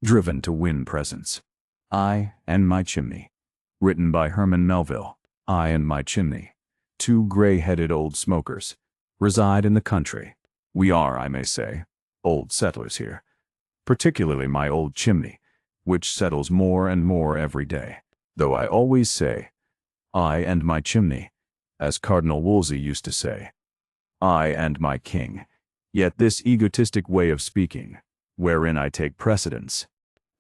Driven to win presents. I and My Chimney. Written by Herman Melville. I and My Chimney. Two gray-headed old smokers. Reside in the country. We are, I may say, old settlers here. Particularly my old chimney, which settles more and more every day. Though I always say, I and my chimney, as Cardinal Wolsey used to say. I and my king. Yet this egotistic way of speaking, wherein I take precedence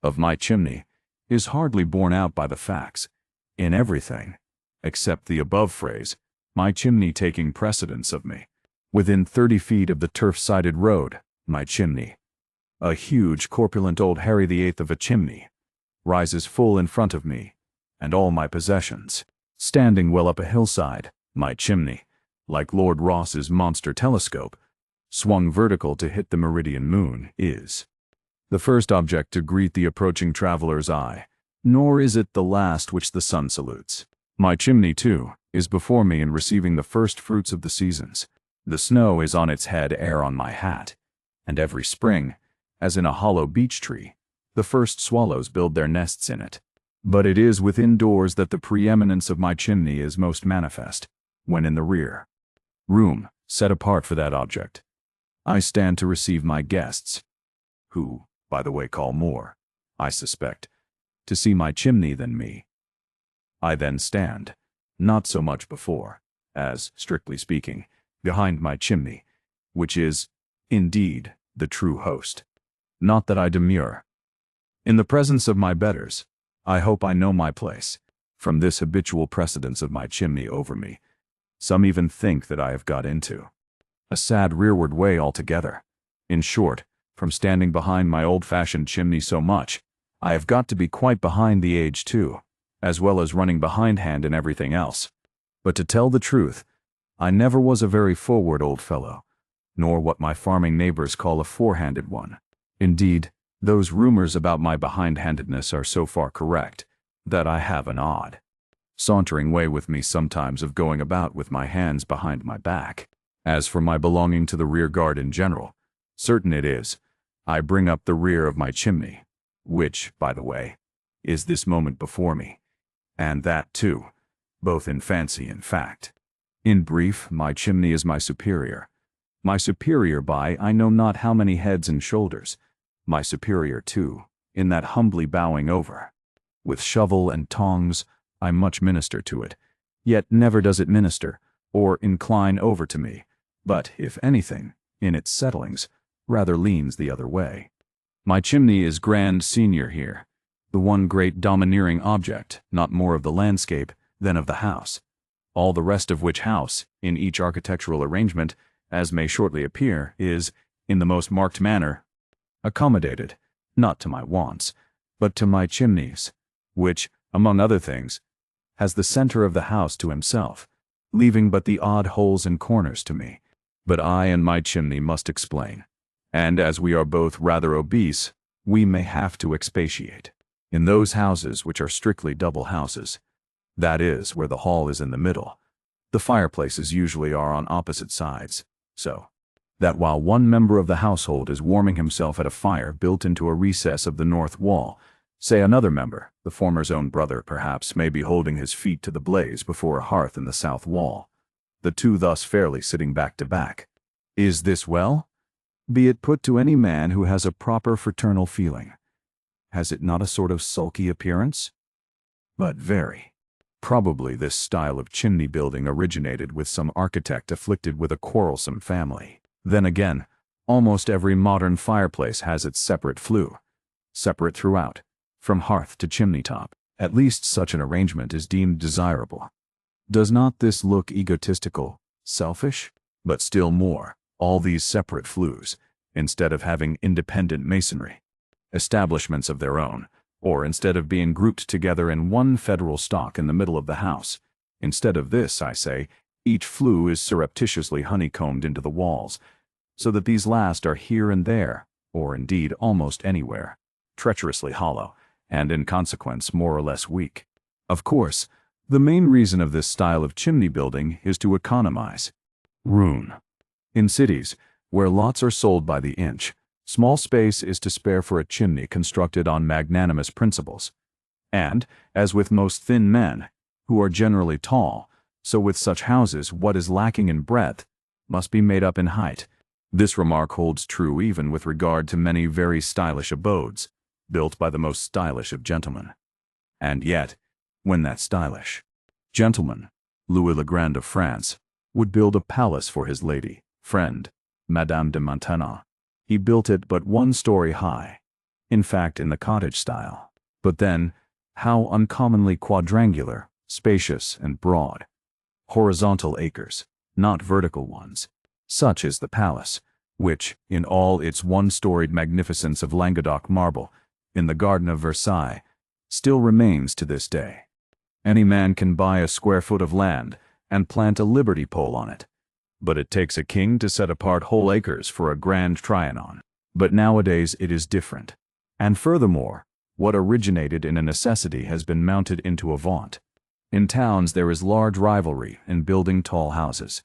of my chimney, is hardly borne out by the facts. In everything, except the above phrase, my chimney taking precedence of me. Within 30 feet of the turf-sided road, my chimney, a huge, corpulent old Harry VIII of a chimney, rises full in front of me, and all my possessions. Standing well up a hillside, my chimney, like Lord Ross's monster telescope, swung vertical to hit the meridian moon, is the first object to greet the approaching traveler's eye, nor is it the last which the sun salutes. My chimney, too, is before me in receiving the first fruits of the seasons. The snow is on its head ere on my hat, and every spring, as in a hollow beech tree, the first swallows build their nests in it. But it is within doors that the preeminence of my chimney is most manifest, when in the rear room, set apart for that object, I stand to receive my guests, who, by the way, call more, I suspect, to see my chimney than me. I then stand, not so much before, as, strictly speaking, behind my chimney, which is, indeed, the true host. Not that I demur. In the presence of my betters, I hope I know my place. From this habitual precedence of my chimney over me, some even think that I have got into a sad rearward way altogether. In short, from standing behind my old-fashioned chimney so much, I have got to be quite behind the age too, as well as running behindhand in everything else. But to tell the truth, I never was a very forward old fellow, nor what my farming neighbors call a forehanded one. Indeed, those rumors about my behindhandedness are so far correct that I have an odd, sauntering way with me sometimes of going about with my hands behind my back. As for my belonging to the rear guard in general, certain it is, I bring up the rear of my chimney, which, by the way, is this moment before me, and that too, both in fancy and fact. In brief, my chimney is my superior by I know not how many heads and shoulders, my superior too, in that humbly bowing over. With shovel and tongs, I much minister to it, yet never does it minister, or incline over to me, but, if anything, in its settlings, rather leans the other way. My chimney is grand senior here, the one great domineering object, not more of the landscape than of the house, all the rest of which house, in each architectural arrangement, as may shortly appear, is, in the most marked manner, accommodated, not to my wants, but to my chimney's, which, among other things, has the center of the house to himself, leaving but the odd holes and corners to me. But I and my chimney must explain, and as we are both rather obese, we may have to expatiate. In those houses which are strictly double houses, that is, where the hall is in the middle, the fireplaces usually are on opposite sides, so that while one member of the household is warming himself at a fire built into a recess of the north wall, say another member, the former's own brother perhaps, may be holding his feet to the blaze before a hearth in the south wall, the two thus fairly sitting back to back. Is this well? Be it put to any man who has a proper fraternal feeling. Has it not a sort of sulky appearance? But very. Probably this style of chimney building originated with some architect afflicted with a quarrelsome family. Then again, almost every modern fireplace has its separate flue, separate throughout, from hearth to chimney top. At least such an arrangement is deemed desirable. Does not this look egotistical, selfish? But still more, all these separate flues, instead of having independent masonry, establishments of their own, or instead of being grouped together in one federal stock in the middle of the house, instead of this, I say, each flue is surreptitiously honeycombed into the walls, so that these last are here and there, or indeed almost anywhere, treacherously hollow, and in consequence more or less weak. Of course, the main reason of this style of chimney building is to economize room. In cities, where lots are sold by the inch, Small space is to spare for a chimney constructed on magnanimous principles. And, as with most thin men, who are generally tall, so with such houses what is lacking in breadth must be made up in height. This remark holds true even with regard to many very stylish abodes, built by the most stylish of gentlemen. And yet, when that stylish gentleman, Louis le Grand of France, would build a palace for his lady friend, Madame de Maintenon, he built it but 1 story high, in fact in the cottage style. But then, how uncommonly quadrangular, spacious, and broad. Horizontal acres, not vertical ones. Such is the palace, which, in all its 1-storied magnificence of Languedoc marble, in the garden of Versailles, still remains to this day. Any man can buy a square foot of land and plant a liberty pole on it, but it takes a king to set apart whole acres for a grand Trianon. But nowadays it is different. And furthermore, what originated in a necessity has been mounted into a vaunt. In towns there is large rivalry in building tall houses.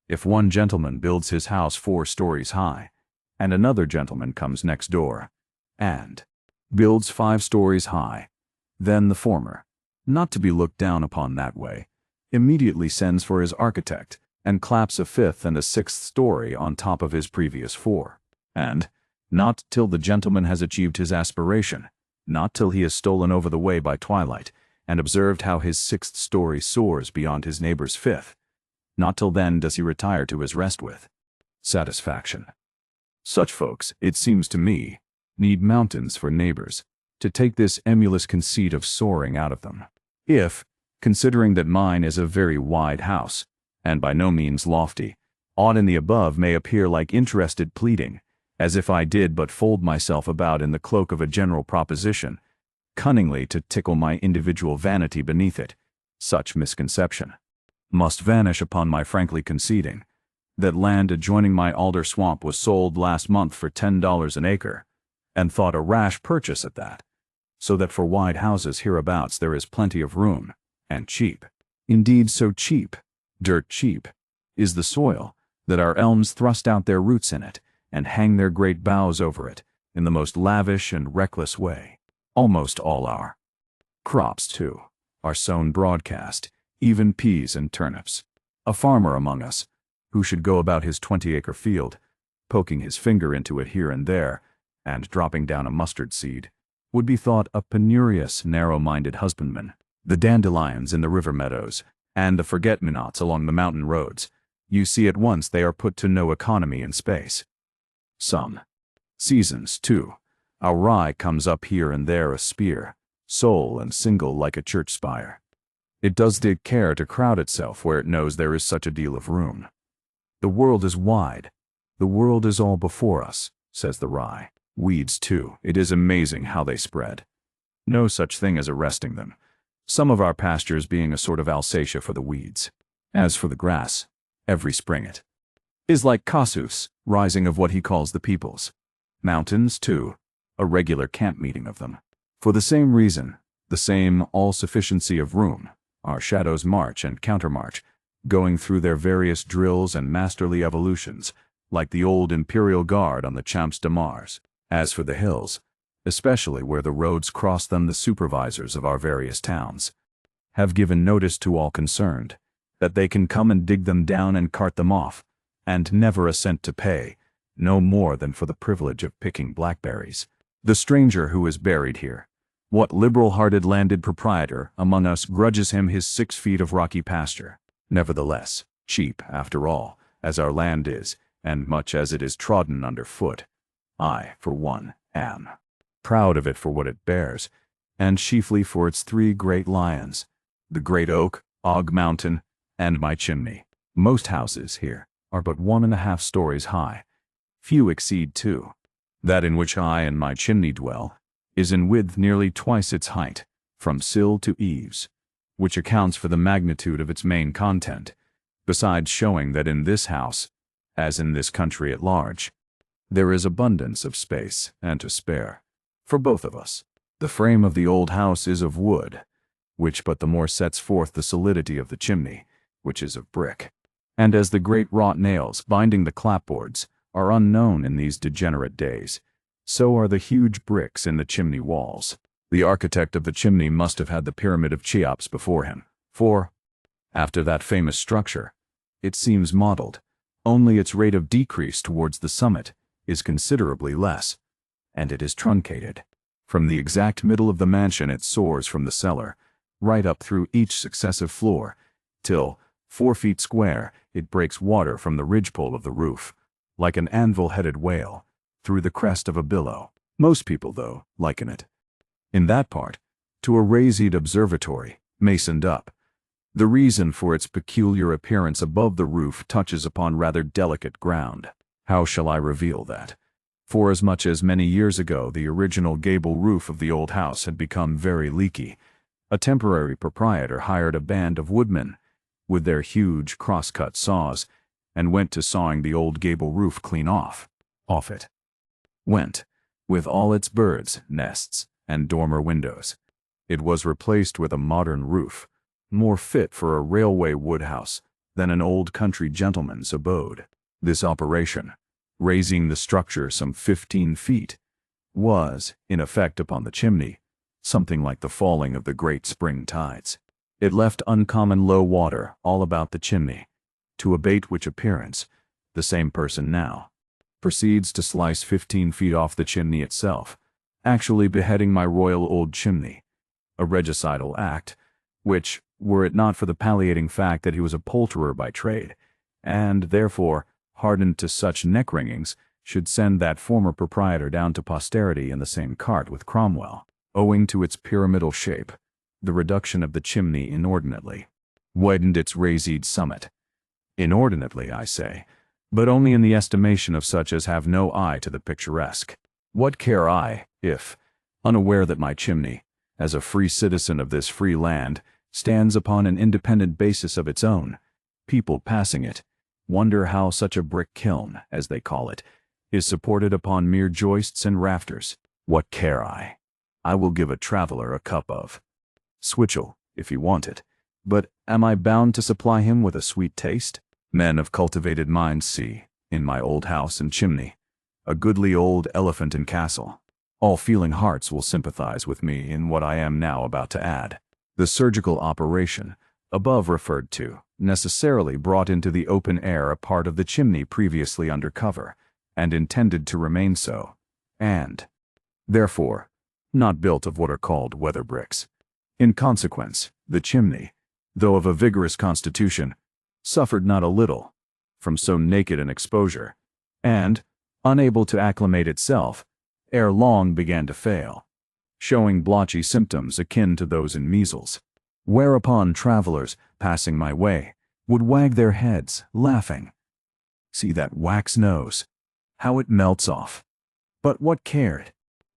If one gentleman builds his house 4 stories high, and another gentleman comes next door and builds 5 stories high, then the former, not to be looked down upon that way, immediately sends for his architect and claps a 5th and a 6th story on top of his previous 4. And, not till the gentleman has achieved his aspiration, not till he has stolen over the way by twilight and observed how his 6th story soars beyond his neighbor's 5th, not till then does he retire to his rest with satisfaction. Such folks, it seems to me, need mountains for neighbors, to take this emulous conceit of soaring out of them. If, considering that mine is a very wide house, and by no means lofty, aught in the above may appear like interested pleading, as if I did but fold myself about in the cloak of a general proposition, cunningly to tickle my individual vanity beneath it, such misconception must vanish upon my frankly conceding that land adjoining my alder swamp was sold last month for $10 an acre, and thought a rash purchase at that, so that for wide houses hereabouts there is plenty of room, and cheap. Indeed so cheap, dirt cheap, is the soil, that our elms thrust out their roots in it, and hang their great boughs over it, in the most lavish and reckless way. Almost all our crops, too, are sown broadcast, even peas and turnips. A farmer among us, who should go about his 20-acre field, poking his finger into it here and there, and dropping down a mustard seed, would be thought a penurious, narrow-minded husbandman. The dandelions in the river meadows, and the forget-me-nots along the mountain roads, you see at once they are put to no economy in space. Some seasons, too, our rye comes up here and there a spear, sole and single like a church spire. It does take care to crowd itself where it knows there is such a deal of room. The world is wide. The world is all before us, says the rye. Weeds, too, it is amazing how they spread. No such thing as arresting them, some of our pastures being a sort of Alsatia for the weeds. As for the grass, every spring it is like Casus, rising of what he calls the peoples. Mountains, too, a regular camp meeting of them. For the same reason, the same all-sufficiency of room, our shadows march and countermarch, going through their various drills and masterly evolutions, like the old Imperial Guard on the Champs de Mars. As for the hills, especially where the roads cross them, the supervisors of our various towns have given notice to all concerned that they can come and dig them down and cart them off, and never a cent to pay, no more than for the privilege of picking blackberries. The stranger who is buried here, what liberal-hearted landed proprietor among us grudges him his 6 feet of rocky pasture? Nevertheless, cheap, after all, as our land is, and much as it is trodden under foot, I, for one, am proud of it for what it bears, and chiefly for its 3 great lions, the great oak, Og Mountain, and my chimney. Most houses here are but 1.5 stories high. Few exceed 2. That in which I and my chimney dwell is in width nearly twice its height, from sill to eaves, which accounts for the magnitude of its main content, besides showing that in this house, as in this country at large, there is abundance of space and to spare for both of us. The frame of the old house is of wood, which but the more sets forth the solidity of the chimney, which is of brick. And as the great wrought nails binding the clapboards are unknown in these degenerate days. So are the huge bricks in the chimney walls. The architect of the chimney must have had the Pyramid of Cheops before him, for, after that famous structure, it seems modeled, only its rate of decrease towards the summit is considerably less, and it is truncated. From the exact middle of the mansion it soars from the cellar, right up through each successive floor, till, 4 feet square, it breaks water from the ridgepole of the roof, like an anvil-headed whale, through the crest of a billow. Most people, though, liken it, in that part, to a raised observatory, masoned up. The reason for its peculiar appearance above the roof touches upon rather delicate ground. How shall I reveal that? Forasmuch as many years ago the original gable roof of the old house had become very leaky, a temporary proprietor hired a band of woodmen, with their huge cross-cut saws, and went to sawing the old gable roof clean off. Off it went, with all its birds' nests and dormer windows. It was replaced with a modern roof, more fit for a railway woodhouse than an old country gentleman's abode. This operation, raising the structure some 15 feet, was, in effect upon the chimney, something like the falling of the great spring tides. It left uncommon low water all about the chimney, to abate which appearance, the same person now proceeds to slice 15 feet off the chimney itself, actually beheading my royal old chimney, a regicidal act, which, were it not for the palliating fact that he was a poulterer by trade, and, therefore, hardened to such neck-wringings, should send that former proprietor down to posterity in the same cart with Cromwell, owing to its pyramidal shape. The reduction of the chimney inordinately widened its raised summit. Inordinately, I say, but only in the estimation of such as have no eye to the picturesque. What care I, if, unaware that my chimney, as a free citizen of this free land, stands upon an independent basis of its own, people passing it wonder how such a brick kiln, as they call it, is supported upon mere joists and rafters? What care I? I will give a traveler a cup of switchel, if he want it, but am I bound to supply him with a sweet taste? Men of cultivated minds see, in my old house and chimney, a goodly old elephant and castle. All feeling hearts will sympathize with me in what I am now about to add. The surgical operation, above referred to, necessarily brought into the open air a part of the chimney previously under cover, and intended to remain so, and, therefore, not built of what are called weather bricks. In consequence, the chimney, though of a vigorous constitution, suffered not a little from so naked an exposure, and, unable to acclimate itself, ere long began to fail, showing blotchy symptoms akin to those in measles. Whereupon travelers, passing my way, would wag their heads, laughing. See that wax nose, how it melts off. But what cared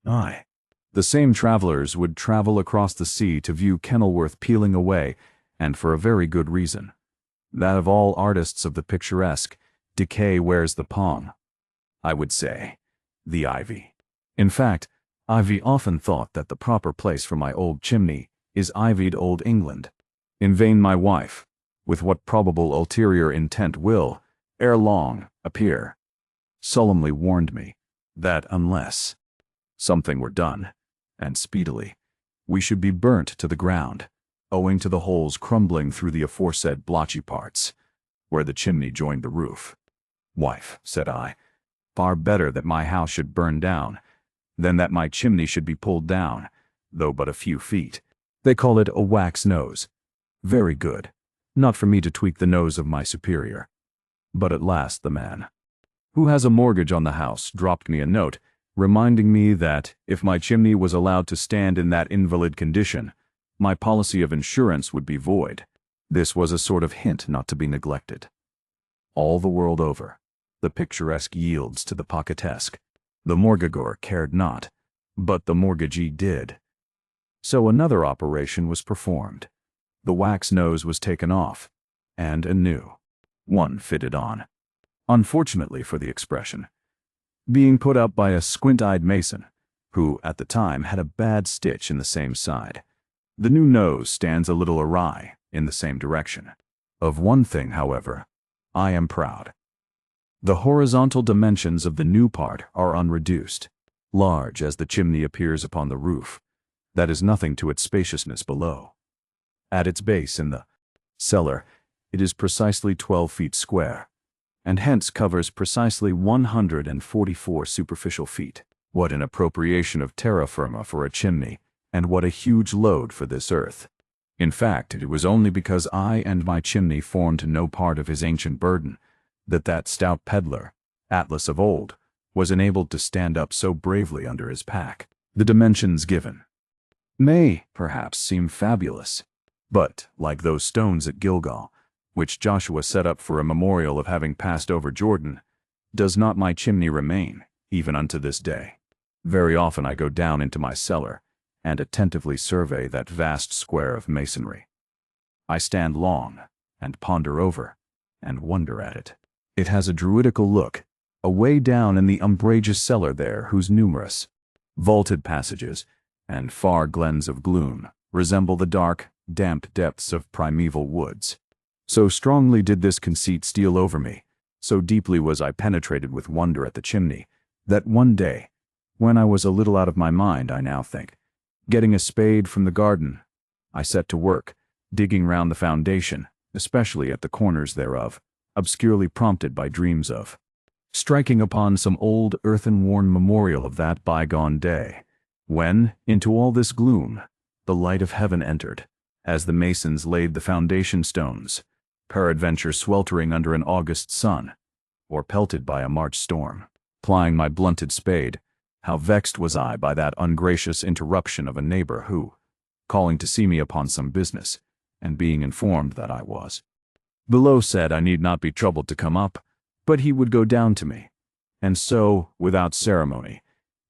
I? The same travelers would travel across the sea to view Kenilworth peeling away, and for a very good reason. That of all artists of the picturesque, decay wears the palm. I would say, the ivy. In fact, Ivy often thought that the proper place for my old chimney is ivied old England. In vain my wife, with what probable ulterior intent will, ere long, appear, solemnly warned me that unless something were done, and speedily, we should be burnt to the ground, owing to the holes crumbling through the aforesaid blotchy parts, where the chimney joined the roof. Wife, said I, far better that my house should burn down, than that my chimney should be pulled down, though but a few feet. They call it a wax nose. Very good. Not for me to tweak the nose of my superior. But at last the man, who has a mortgage on the house, dropped me a note, reminding me that, if my chimney was allowed to stand in that invalid condition, my policy of insurance would be void. This was a sort of hint not to be neglected. All the world over, the picturesque yields to the pocketesque. The mortgagor cared not, but the mortgagee did. So another operation was performed. The wax nose was taken off, and a new one fitted on. Unfortunately for the expression, being put up by a squint-eyed mason, who at the time had a bad stitch in the same side. The new nose stands a little awry in the same direction. Of one thing, however, I am proud. The horizontal dimensions of the new part are unreduced. Large as the chimney appears upon the roof, that is nothing to its spaciousness below. At its base in the cellar, it is precisely 12 feet square, and hence covers precisely 144 superficial feet. What an appropriation of terra firma for a chimney, and what a huge load for this earth. In fact, it was only because I and my chimney formed no part of his ancient burden that stout peddler, Atlas of old, was enabled to stand up so bravely under his pack. The dimensions given may, perhaps, seem fabulous, but, like those stones at Gilgal, which Joshua set up for a memorial of having passed over Jordan, does not my chimney remain, even unto this day. Very often I go down into my cellar, and attentively survey that vast square of masonry. I stand long, and ponder over, and wonder at it. It has a druidical look, away down in the umbrageous cellar there, whose numerous, vaulted passages, and far glens of gloom, resemble the dark, damp depths of primeval woods. So strongly did this conceit steal over me, so deeply was I penetrated with wonder at the chimney, that one day, when I was a little out of my mind, I now think, getting a spade from the garden, I set to work, digging round the foundation, especially at the corners thereof, obscurely prompted by dreams of striking upon some old earthen-worn memorial of that bygone day, when, into all this gloom, the light of heaven entered, as the masons laid the foundation stones, peradventure sweltering under an August sun, or pelted by a March storm. Plying my blunted spade, how vexed was I by that ungracious interruption of a neighbor who, calling to see me upon some business, and being informed that I was below, said I need not be troubled to come up, but he would go down to me, and so, without ceremony,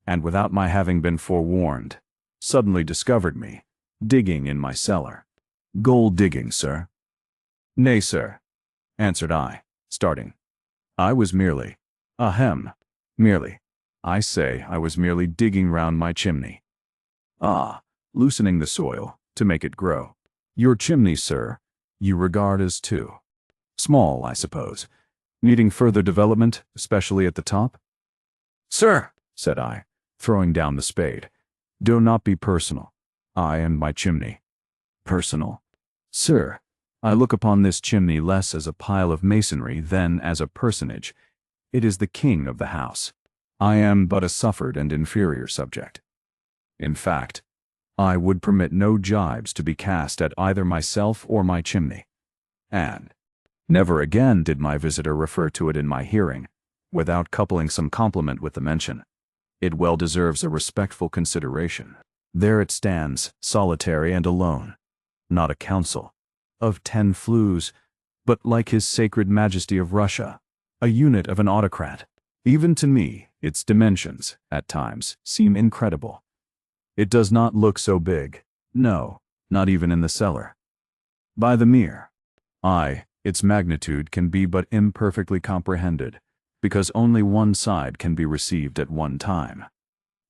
and without my having been forewarned, suddenly discovered me, digging in my cellar. Gold digging, sir? Nay, sir, answered I, starting. I was merely, merely, I say I was merely digging round my chimney. Ah, loosening the soil, to make it grow. Your chimney, sir, you regard as too small, I suppose, needing further development, especially at the top? Sir, said I, throwing down the spade, do not be personal. I and my chimney. Personal? Sir, I look upon this chimney less as a pile of masonry than as a personage. It is the king of the house. I am but a suffered and inferior subject. In fact, I would permit no jibes to be cast at either myself or my chimney. And never again did my visitor refer to it in my hearing, without coupling some compliment with the mention. It well deserves a respectful consideration. There it stands, solitary and alone, not a council of 10 flues, but like his sacred majesty of Russia, a unit of an autocrat. Even to me, its dimensions, at times, seem incredible. It does not look so big, no, not even in the cellar. By the mere eye, its magnitude can be but imperfectly comprehended, because only one side can be received at one time,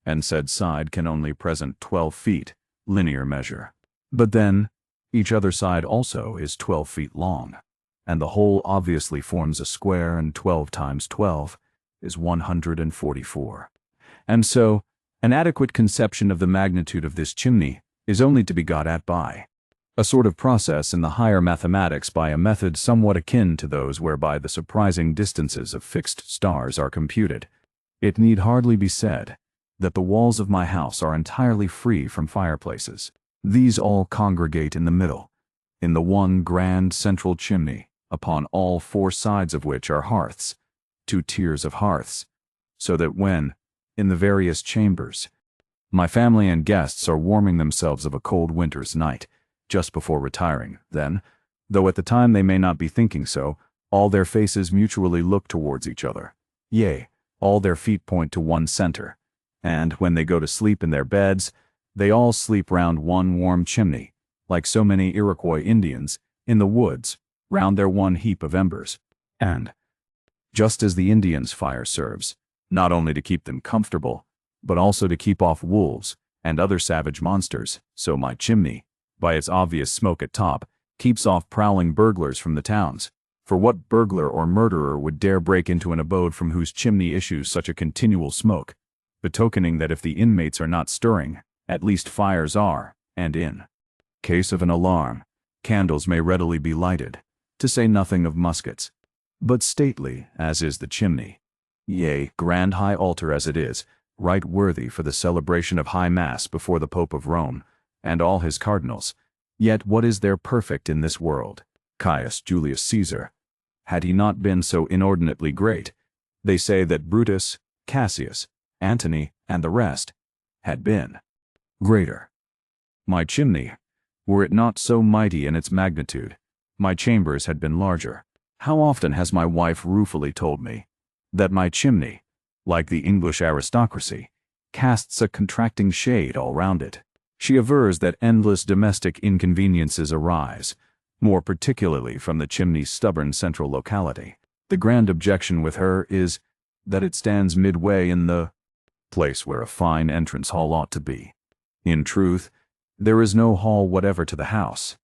and said side can only present 12 feet, linear measure. But then, each other side also is 12 feet long, and the whole obviously forms a square, and 12 times 12 is 144. And so, an adequate conception of the magnitude of this chimney is only to be got at by a sort of process in the higher mathematics, by a method somewhat akin to those whereby the surprising distances of fixed stars are computed. It need hardly be said that the walls of my house are entirely free from fireplaces. These all congregate in the middle, in the one grand central chimney, upon all 4 sides of which are hearths, 2 tiers of hearths, so that when, in the various chambers, my family and guests are warming themselves of a cold winter's night, just before retiring, then, though at the time they may not be thinking so, all their faces mutually look towards each other. Yea, all their feet point to one center, and when they go to sleep in their beds, they all sleep round one warm chimney, like so many Iroquois Indians, in the woods, round their one heap of embers. And, just as the Indians' fire serves, not only to keep them comfortable, but also to keep off wolves and other savage monsters, so my chimney, by its obvious smoke at top, keeps off prowling burglars from the towns. For what burglar or murderer would dare break into an abode from whose chimney issues such a continual smoke, betokening that if the inmates are not stirring, at least fires are, and in case of an alarm, candles may readily be lighted, to say nothing of muskets. But stately as is the chimney, yea, grand high altar as it is, right worthy for the celebration of high mass before the Pope of Rome, and all his cardinals, yet what is there perfect in this world? Caius Julius Caesar, had he not been so inordinately great, they say that Brutus, Cassius, Antony, and the rest, had been greater. My chimney, were it not so mighty in its magnitude, my chambers had been larger. How often has my wife ruefully told me that my chimney, like the English aristocracy, casts a contracting shade all round it. She avers that endless domestic inconveniences arise, more particularly from the chimney's stubborn central locality. The grand objection with her is that it stands midway in the place where a fine entrance hall ought to be. In truth, there is no hall whatever to the house,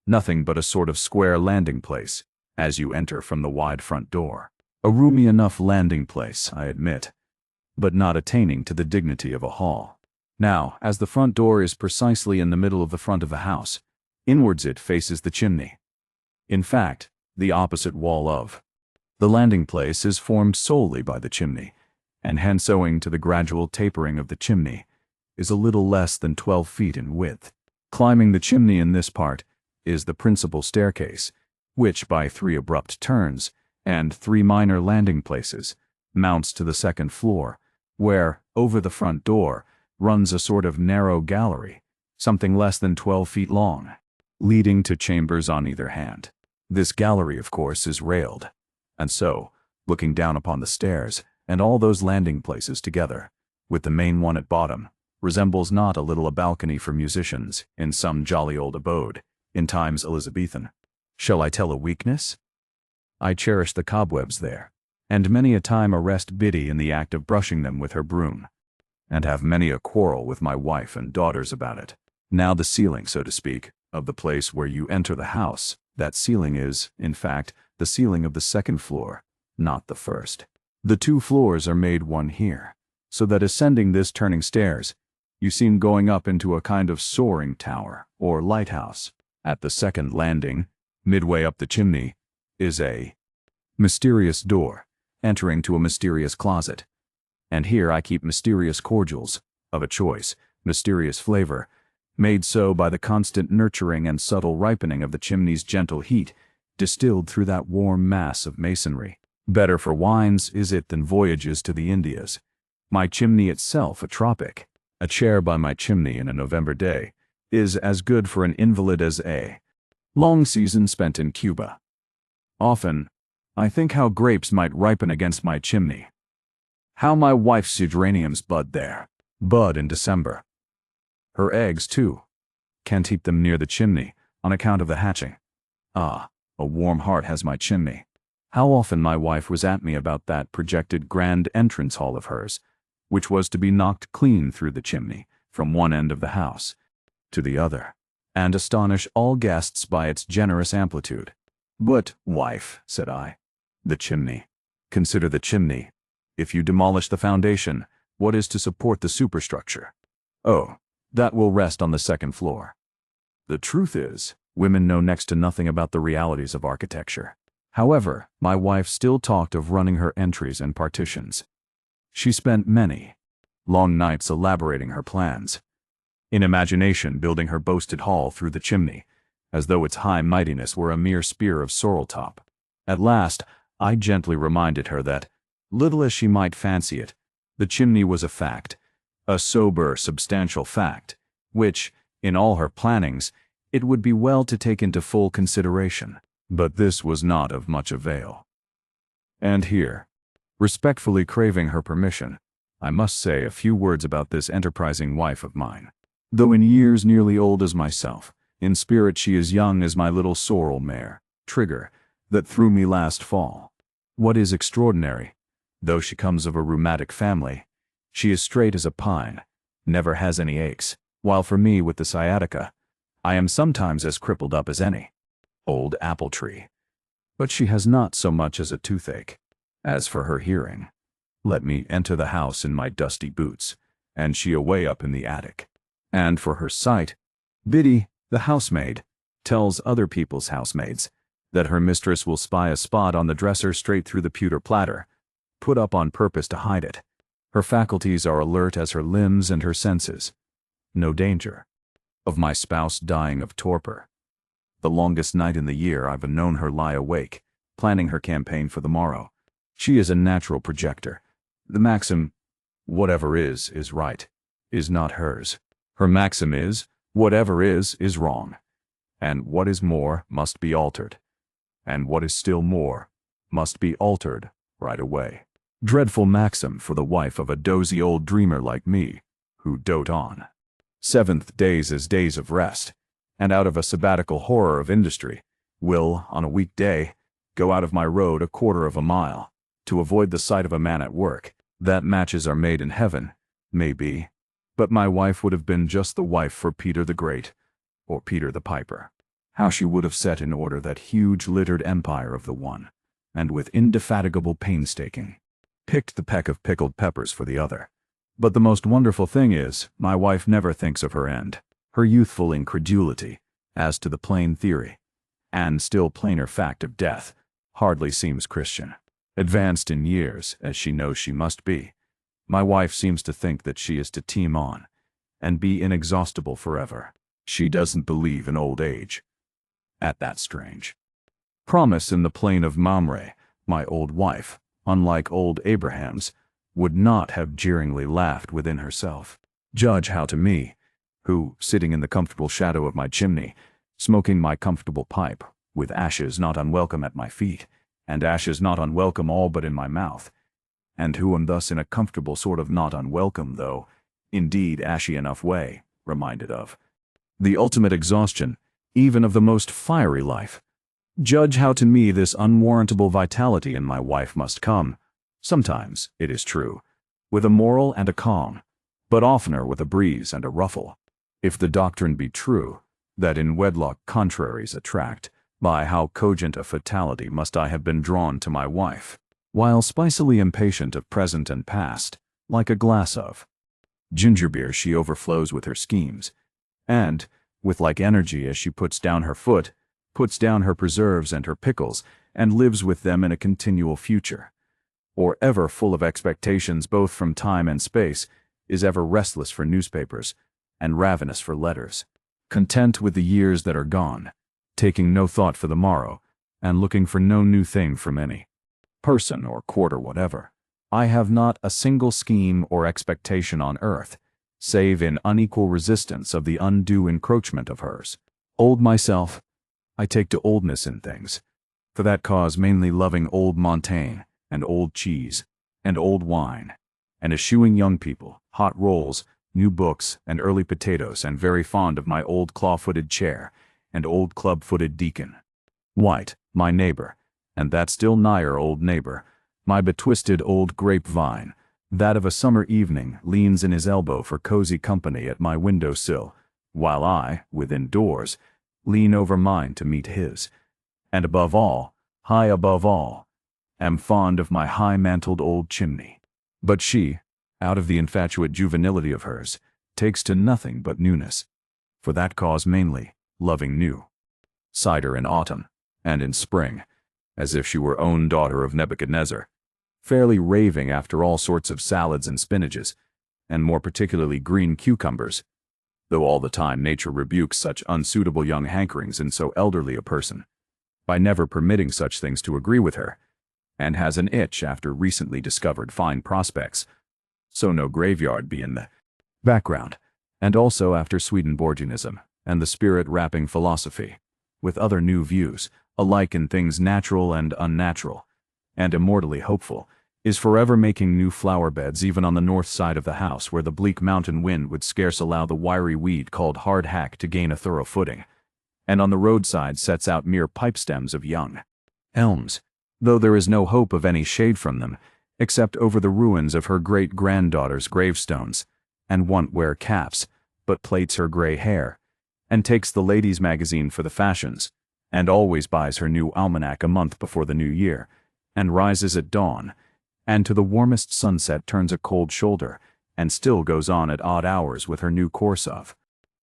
nothing but a sort of square landing place, as you enter from the wide front door. A roomy enough landing place, I admit, but not attaining to the dignity of a hall. Now, as the front door is precisely in the middle of the front of the house, inwards it faces the chimney. In fact, the opposite wall of the landing place is formed solely by the chimney, and hence owing to the gradual tapering of the chimney, is a little less than 12 feet in width. Climbing the chimney in this part is the principal staircase, which by 3 abrupt turns and 3 minor landing places mounts to the second floor, where, over the front door, runs a sort of narrow gallery, something less than 12 feet long, leading to chambers on either hand. This gallery, of course, is railed, and so, looking down upon the stairs and all those landing places together, with the main one at bottom, resembles not a little a balcony for musicians in some jolly old abode, in times Elizabethan. Shall I tell a weakness? I cherish the cobwebs there, and many a time arrest Biddy in the act of brushing them with her broom, and have many a quarrel with my wife and daughters about it. Now the ceiling, so to speak, of the place where you enter the house, that ceiling is, in fact, the ceiling of the second floor, not the first. The 2 floors are made one here, so that ascending this turning stairs, you seem going up into a kind of soaring tower or lighthouse. At the second landing, midway up the chimney, is a mysterious door, entering to a mysterious closet. And here I keep mysterious cordials, of a choice, mysterious flavor, made so by the constant nurturing and subtle ripening of the chimney's gentle heat, distilled through that warm mass of masonry. Better for wines is it than voyages to the Indias. My chimney itself a tropic. A chair by my chimney in a November day is as good for an invalid as a long season spent in Cuba. Often, I think how grapes might ripen against my chimney. How my wife's geraniums bud there. Bud in December. Her eggs, too. Can't keep them near the chimney, on account of the hatching. Ah, a warm heart has my chimney. How often my wife was at me about that projected grand entrance hall of hers, which was to be knocked clean through the chimney, from one end of the house to the other, and astonish all guests by its generous amplitude. But, wife, said I, the chimney. Consider the chimney. If you demolish the foundation, what is to support the superstructure? Oh, that will rest on the second floor. The truth is, women know next to nothing about the realities of architecture. However, my wife still talked of running her entries and partitions. She spent many long nights elaborating her plans, in imagination building her boasted hall through the chimney, as though its high mightiness were a mere spear of sorrel top. At last, I gently reminded her that, little as she might fancy it, the chimney was a fact, a sober, substantial fact, which, in all her plannings, it would be well to take into full consideration. But this was not of much avail. And here, respectfully craving her permission, I must say a few words about this enterprising wife of mine. Though in years nearly old as myself, in spirit she is young as my little sorrel mare, Trigger, that threw me last fall. What is extraordinary, though she comes of a rheumatic family, she is straight as a pine, never has any aches, while for me with the sciatica, I am sometimes as crippled up as any old apple tree. but she has not so much as a toothache. As for her hearing, let me enter the house in my dusty boots, and she away up in the attic. And for her sight, Biddy, the housemaid, tells other people's housemaids that her mistress will spy a spot on the dresser straight through the pewter platter, put up on purpose to hide it. Her faculties are alert as her limbs and her senses. No danger of my spouse dying of torpor. The longest night in the year I've known her lie awake, planning her campaign for the morrow. She is a natural projector. The maxim, whatever is right, is not hers. Her maxim is, whatever is wrong. And what is more must be altered. And what is still more must be altered right away. Dreadful maxim for the wife of a dozy old dreamer like me, who dote on seventh days as days of rest, and out of a sabbatical horror of industry, will, on a weekday, go out of my road 1/4 of a mile, to avoid the sight of a man at work. That matches are made in heaven, may be, but my wife would have been just the wife for Peter the Great, or Peter the Piper. How she would have set in order that huge littered empire of the one, and with indefatigable painstaking, picked the peck of pickled peppers for the other. But the most wonderful thing is, my wife never thinks of her end. Her youthful incredulity, as to the plain theory, and still plainer fact of death, hardly seems Christian. Advanced in years, as she knows she must be, my wife seems to think that she is to teem on, and be inexhaustible forever. She doesn't believe in old age. At that strange promise in the plain of Mamre, my old wife, unlike old Abraham's, would not have jeeringly laughed within herself. Judge how to me, who, sitting in the comfortable shadow of my chimney, smoking my comfortable pipe, with ashes not unwelcome at my feet, and ashes not unwelcome all but in my mouth, and who am thus in a comfortable sort of not unwelcome, though, indeed, ashy enough way, reminded of the ultimate exhaustion, even of the most fiery life. Judge how to me this unwarrantable vitality in my wife must come, sometimes, it is true, with a moral and a calm, but oftener with a breeze and a ruffle. If the doctrine be true, that in wedlock contraries attract, by how cogent a fatality must I have been drawn to my wife, while spicily impatient of present and past, like a glass of ginger beer she overflows with her schemes, and, with like energy as she puts down her foot, puts down her preserves and her pickles, and lives with them in a continual future, or ever full of expectations both from time and space, is ever restless for newspapers, and ravenous for letters, content with the years that are gone, taking no thought for the morrow, and looking for no new thing from any person or quarter whatever. I have not a single scheme or expectation on earth, save in unequal resistance of the undue encroachment of hers. Old myself, I take to oldness in things, for that cause mainly loving old Montaigne, and old cheese, and old wine, and eschewing young people, hot rolls, new books, and early potatoes, and very fond of my old claw-footed chair, and old club-footed deacon. White, my neighbor, and that still nigher old neighbor, my betwisted old grapevine, that of a summer evening leans in his elbow for cozy company at my window-sill, while I, within doors, lean over mine to meet his, and above all, high above all, am fond of my high-mantled old chimney. But she, out of the infatuate juvenility of hers, takes to nothing but newness, for that cause mainly, loving new cider in autumn, and in spring, as if she were own daughter of Nebuchadnezzar, fairly raving after all sorts of salads and spinaches, and more particularly green cucumbers, though all the time nature rebukes such unsuitable young hankerings in so elderly a person, by never permitting such things to agree with her, and has an itch after recently discovered fine prospects, so no graveyard be in the background, and also after Swedenborgianism and the spirit-rapping philosophy, with other new views, alike in things natural and unnatural, and immortally hopeful, is forever making new flower beds even on the north side of the house where the bleak mountain wind would scarce allow the wiry weed called hardhack to gain a thorough footing, and on the roadside sets out mere pipe stems of young elms, though there is no hope of any shade from them, except over the ruins of her great-granddaughter's gravestones, and won't wear caps, but plaits her gray hair, and takes the ladies' magazine for the fashions, and always buys her new almanac a month before the new year, and rises at dawn, and to the warmest sunset turns a cold shoulder, and still goes on at odd hours with her new course of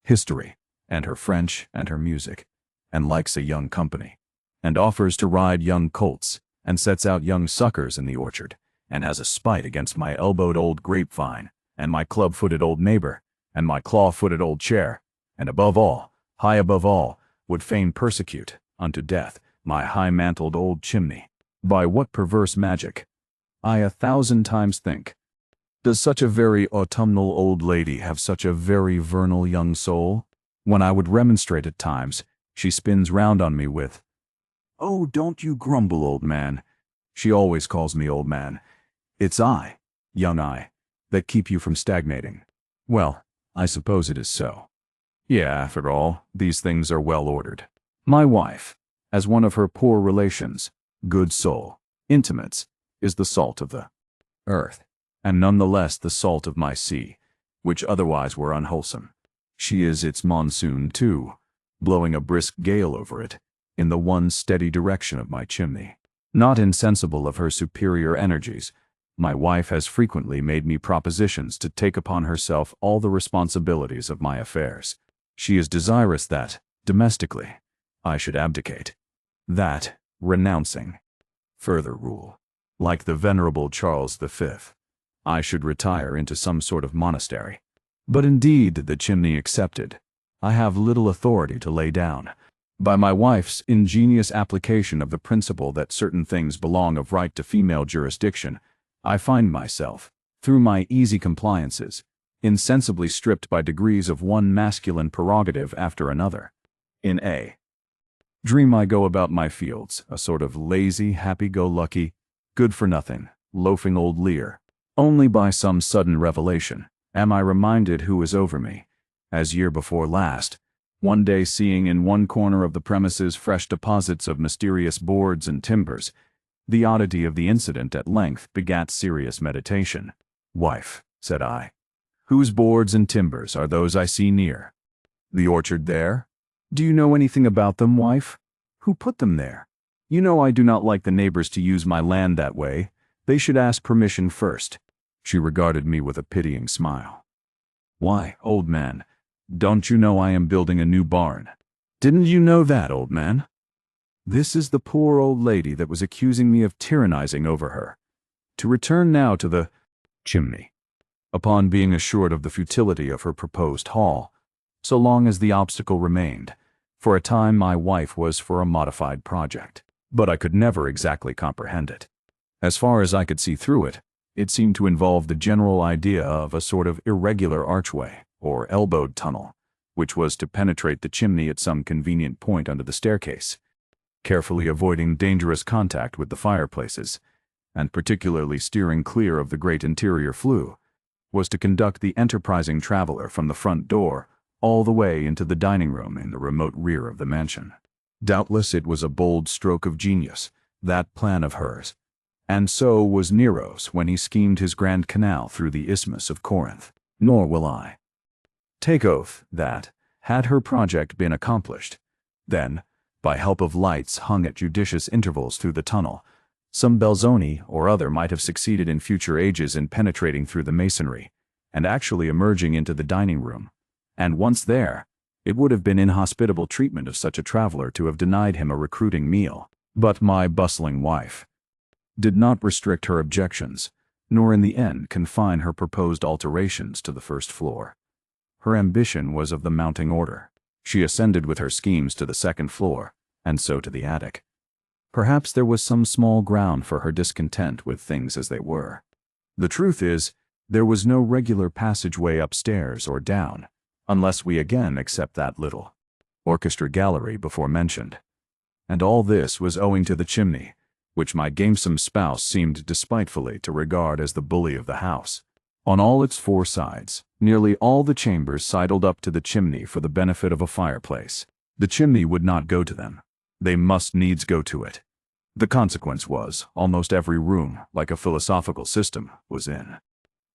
history, and her French, and her music, and likes a young company, and offers to ride young colts, and sets out young suckers in the orchard, and has a spite against my elbowed old grapevine, and my club-footed old neighbor, and my claw-footed old chair, and above all, high above all, would fain persecute, unto death, my high-mantled old chimney. By what perverse magic, I 1,000 times think, does such a very autumnal old lady have such a very vernal young soul? When I would remonstrate at times, she spins round on me with, "Oh, don't you grumble, old man." She always calls me old man. It's I, young I, that keep you from stagnating. Well, I suppose it is so. Yeah, after all, these things are well ordered. My wife, as one of her poor relations, good soul, intimates, is the salt of the earth, and none the less the salt of my sea, which otherwise were unwholesome. She is its monsoon, too, blowing a brisk gale over it, in the one steady direction of my chimney. Not insensible of her superior energies, my wife has frequently made me propositions to take upon herself all the responsibilities of my affairs. She is desirous that, domestically, I should abdicate. That, renouncing further rule, like the venerable Charles V, I should retire into some sort of monastery. But indeed, the chimney accepted, I have little authority to lay down. By my wife's ingenious application of the principle that certain things belong of right to female jurisdiction, I find myself, through my easy compliances, insensibly stripped by degrees of one masculine prerogative after another. In a dream I go about my fields, a sort of lazy, happy-go-lucky, good-for-nothing, loafing old leer. Only by some sudden revelation am I reminded who is over me, as year before last, one day seeing in one corner of the premises fresh deposits of mysterious boards and timbers. The oddity of the incident at length begat serious meditation. "Wife," said I, "whose boards and timbers are those I see near the orchard there? Do you know anything about them, wife? Who put them there? You know I do not like the neighbors to use my land that way. They should ask permission first." She regarded me with a pitying smile. "Why, old man, don't you know I am building a new barn?" "Didn't you know that, old man?" This is the poor old lady that was accusing me of tyrannizing over her. To return now to the chimney. Upon being assured of the futility of her proposed hall, so long as the obstacle remained, for a time my wife was for a modified project, but I could never exactly comprehend it. As far as I could see through it, it seemed to involve the general idea of a sort of irregular archway, or elbowed tunnel, which was to penetrate the chimney at some convenient point under the staircase, carefully avoiding dangerous contact with the fireplaces, and particularly steering clear of the great interior flue, was to conduct the enterprising traveler from the front door all the way into the dining room in the remote rear of the mansion. Doubtless it was a bold stroke of genius, that plan of hers, and so was Nero's when he schemed his grand canal through the Isthmus of Corinth. Nor will I take oath that, had her project been accomplished, then, by help of lights hung at judicious intervals through the tunnel, some Belzoni or other might have succeeded in future ages in penetrating through the masonry, and actually emerging into the dining room, and once there, it would have been inhospitable treatment of such a traveler to have denied him a recruiting meal. But my bustling wife did not restrict her objections, nor in the end confine her proposed alterations to the first floor. Her ambition was of the mounting order. She ascended with her schemes to the second floor, and so to the attic. Perhaps there was some small ground for her discontent with things as they were. The truth is, there was no regular passageway upstairs or down, unless we again accept that little orchestra gallery before mentioned. And all this was owing to the chimney, which my gamesome spouse seemed despitefully to regard as the bully of the house. On all its four sides, nearly all the chambers sidled up to the chimney for the benefit of a fireplace. The chimney would not go to them. They must needs go to it. The consequence was, almost every room, like a philosophical system, was in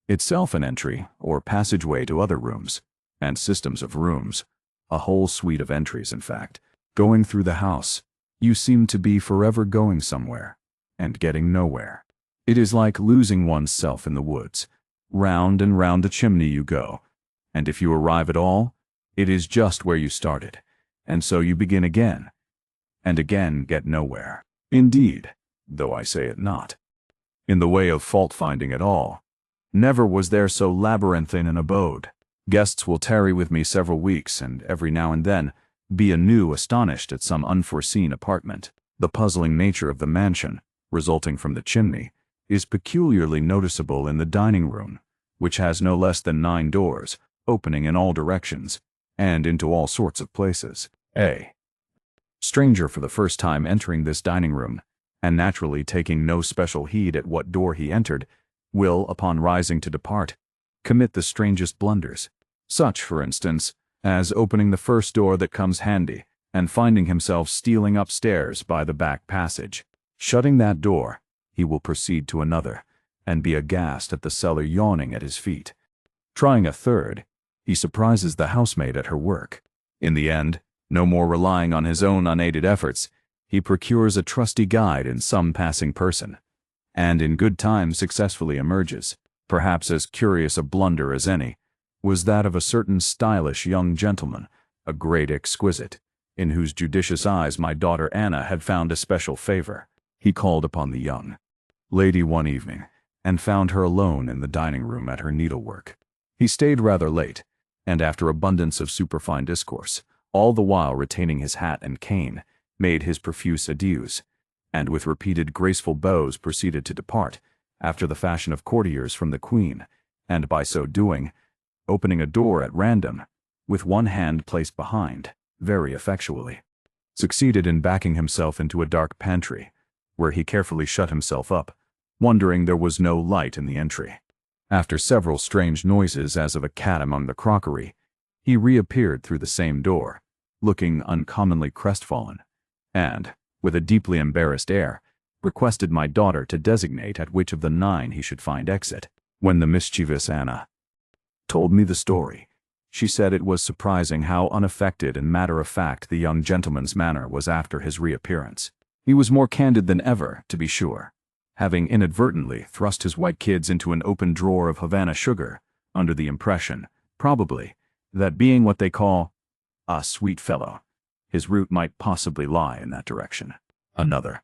itself an entry or passageway to other rooms, and systems of rooms, a whole suite of entries in fact, Going through the house, you seem to be forever going somewhere, and getting nowhere. It is like losing oneself in the woods. Round and round the chimney you go, and if you arrive at all, it is just where you started, and so you begin again, and again get nowhere. Indeed, though I say it not. In the way of fault-finding at all, never was there so labyrinthine an abode. Guests will tarry with me several weeks, and every now and then be anew astonished at some unforeseen apartment. The puzzling nature of the mansion, resulting from the chimney, is peculiarly noticeable in the dining room, which has no less than 9 doors, opening in all directions, and into all sorts of places. A stranger for the first time entering this dining room, and naturally taking no special heed at what door he entered, will, upon rising to depart, commit the strangest blunders. Such, for instance, as opening the first door that comes handy, and finding himself stealing upstairs by the back passage. Shutting that door, he will proceed to another, and be aghast at the cellar yawning at his feet. Trying a third, he surprises the housemaid at her work. In the end, no more relying on his own unaided efforts, he procures a trusty guide in some passing person, and in good time successfully emerges. Perhaps as curious a blunder as any was that of a certain stylish young gentleman, a great exquisite, in whose judicious eyes my daughter Anna had found especial favor. He called upon the young lady one evening, and found her alone in the dining room at her needlework. He stayed rather late, and after abundance of superfine discourse, all the while retaining his hat and cane, made his profuse adieus, and with repeated graceful bows proceeded to depart, after the fashion of courtiers from the Queen, and by so doing, opening a door at random, with one hand placed behind, very effectually, succeeded in backing himself into a dark pantry, where he carefully shut himself up, wondering there was no light in the entry. After several strange noises as of a cat among the crockery, he reappeared through the same door, looking uncommonly crestfallen, and, with a deeply embarrassed air, requested my daughter to designate at which of the 9 he should find exit. When the mischievous Anna told me the story, she said it was surprising how unaffected and matter-of-fact the young gentleman's manner was after his reappearance. He was more candid than ever, to be sure, having inadvertently thrust his white kids into an open drawer of Havana sugar, under the impression, probably, that being what they call a sweet fellow, his route might possibly lie in that direction. Another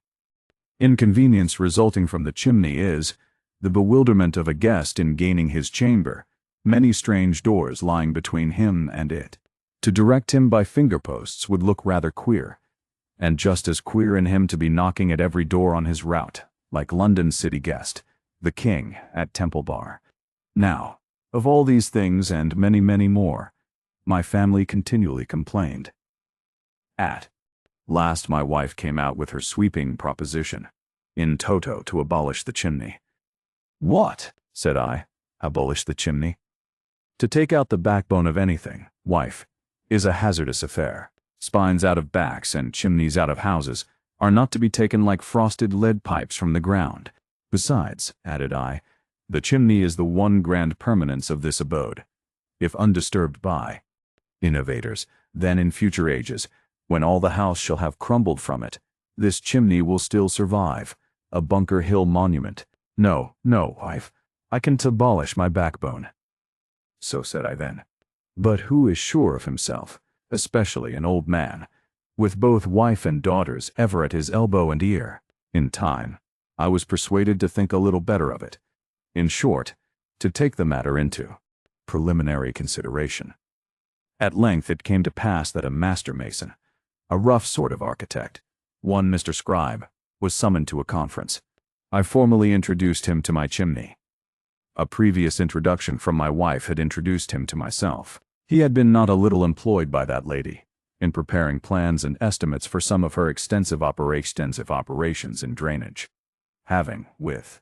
inconvenience resulting from the chimney is the bewilderment of a guest in gaining his chamber, many strange doors lying between him and it. To direct him by finger-posts would look rather queer, and just as queer in him to be knocking at every door on his route, like London city guest, the king at Temple Bar. Now, of all these things and many, many more, my family continually complained. At last my wife came out with her sweeping proposition, in toto, to abolish the chimney. "What?" said I. "Abolish the chimney? To take out the backbone of anything, wife, is a hazardous affair. Spines out of backs and chimneys out of houses are not to be taken like frosted lead pipes from the ground. Besides," added I, "the chimney is the one grand permanence of this abode. If undisturbed by innovators, then in future ages, when all the house shall have crumbled from it, this chimney will still survive, a Bunker Hill monument. No, no, wife, I can abolish my backbone." So said I then. But who is sure of himself, especially an old man, with both wife and daughters ever at his elbow and ear? In time, I was persuaded to think a little better of it. In short, to take the matter into preliminary consideration. At length it came to pass that a master mason, a rough sort of architect, one Mr. Scribe, was summoned to a conference. I formally introduced him to my chimney. A previous introduction from my wife had introduced him to myself. He had been not a little employed by that lady in preparing plans and estimates for some of her extensive operations in drainage. Having, with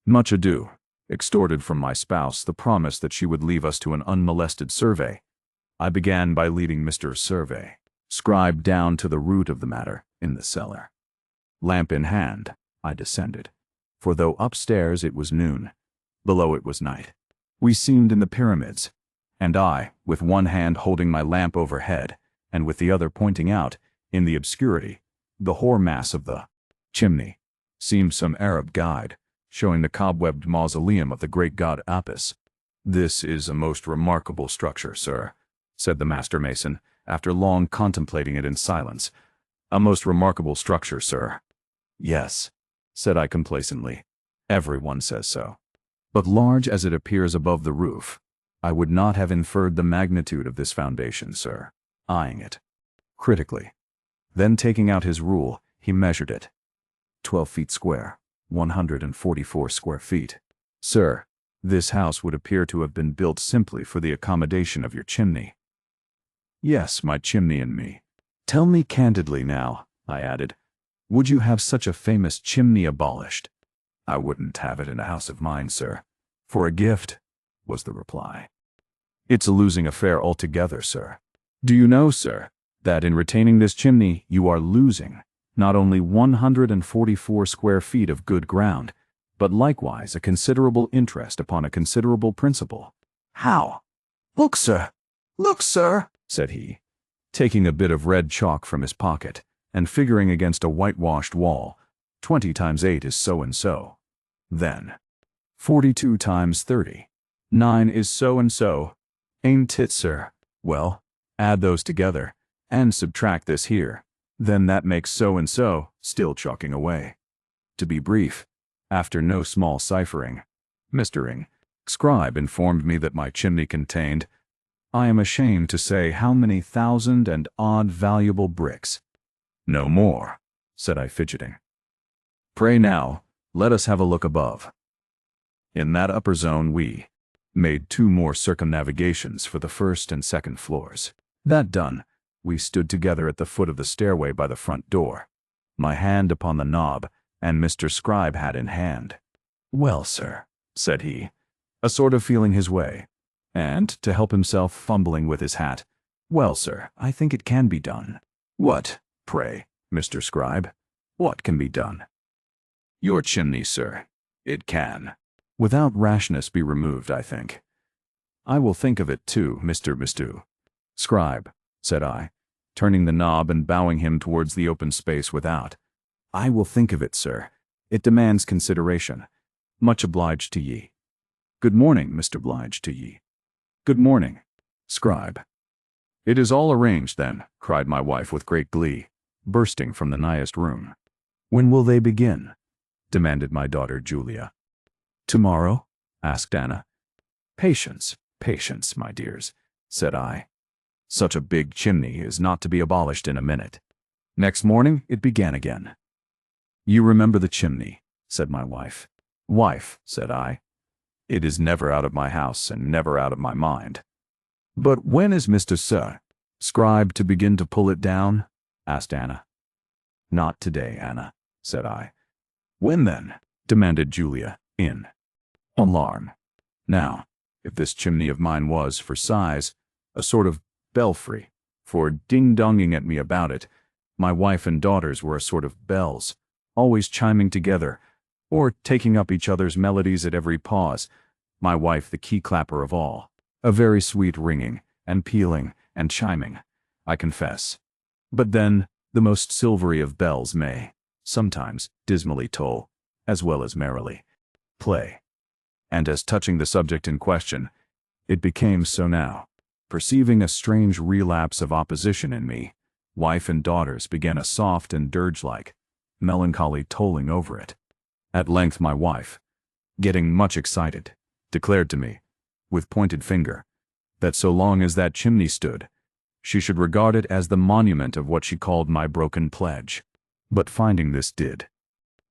much ado, extorted from my spouse the promise that she would leave us to an unmolested survey, I began by leading Mr. Survey Scribe down to the root of the matter in the cellar. Lamp in hand, I descended, for though upstairs it was noon, below it was night. We seemed in the pyramids, and I, with one hand holding my lamp overhead, and with the other pointing out, In the obscurity, the hoar mass of the chimney seemed some Arab guide, showing the cobwebbed mausoleum of the great god Apis. "This is a most remarkable structure, sir," said the master mason, after long contemplating it in silence. "A most remarkable structure, sir." "Yes," said I complacently. "Everyone says so. But large as it appears above the roof, I would not have inferred the magnitude of this foundation, sir," eyeing it critically. Then taking out his rule, he measured it. 12 feet square, 144 square feet. "Sir, this house would appear to have been built simply for the accommodation of your chimney." "Yes, my chimney and me. Tell me candidly now," I added, "would you have such a famous chimney abolished?" "I wouldn't have it in a house of mine, sir. For a gift," was the reply. "It's a losing affair altogether, sir. Do you know, sir, that in retaining this chimney you are losing not only 144 square feet of good ground, but likewise a considerable interest upon a considerable principal?" "How?" Look, sir, said he, taking a bit of red chalk from his pocket and figuring against a whitewashed wall. 20 times 8 is so and so. Then 42 times 30. 9 is so and so. Ain't it, sir? Well, add those together and subtract this here. Then that makes so and so, still chalking away. To be brief, after no small ciphering, Mr. Scribe informed me that my chimney contained, I am ashamed to say how many thousand and odd valuable bricks. "No more," said I, fidgeting. "Pray now, let us have a look above." In that upper zone we made 2 more circumnavigations for the first and second floors. That done, we stood together at the foot of the stairway by the front door, my hand upon the knob and Mr. Scribe hat in hand. "Well, sir," said he, a sort of feeling his way, and, to help himself, fumbling with his hat, "Well, sir, I think it can be done." "What, pray, Mr. Scribe? What can be done?" "Your chimney, sir. It can, without rashness, be removed, I think." "I will think of it too, Mr. Scribe," said I, turning the knob and bowing him towards the open space without. "I will think of it, sir. It demands consideration. Much obliged to ye." "Good morning, Mr. Obliged to ye." "Good morning, Scribe." "It is all arranged, then," cried my wife with great glee, bursting from the nighest room. "When will they begin?" demanded my daughter Julia. "Tomorrow?" asked Anna. Patience, my dears," said I. "Such a big chimney is not to be abolished in a minute." Next morning it began again. "You remember the chimney," said my wife. "Wife," said I, "it is never out of my house and never out of my mind." "But when is Mr. Scribe to begin to pull it down?" asked Anna. "Not today, Anna," said I. "When then?" demanded Julia, in alarm. Now, if this chimney of mine was, for size, a sort of belfry, for ding-donging at me about it, my wife and daughters were a sort of bells, always chiming together, or taking up each other's melodies at every pause, my wife the key-clapper of all, a very sweet ringing, and pealing, and chiming, I confess. But then, the most silvery of bells may, sometimes, dismally toll, as well as merrily play. And as touching the subject in question, it became so now. Perceiving a strange relapse of opposition in me, wife and daughters began a soft and dirge-like, melancholy tolling over it. At length my wife, getting much excited, declared to me, with pointed finger, that so long as that chimney stood, she should regard it as the monument of what she called my broken pledge. But finding this did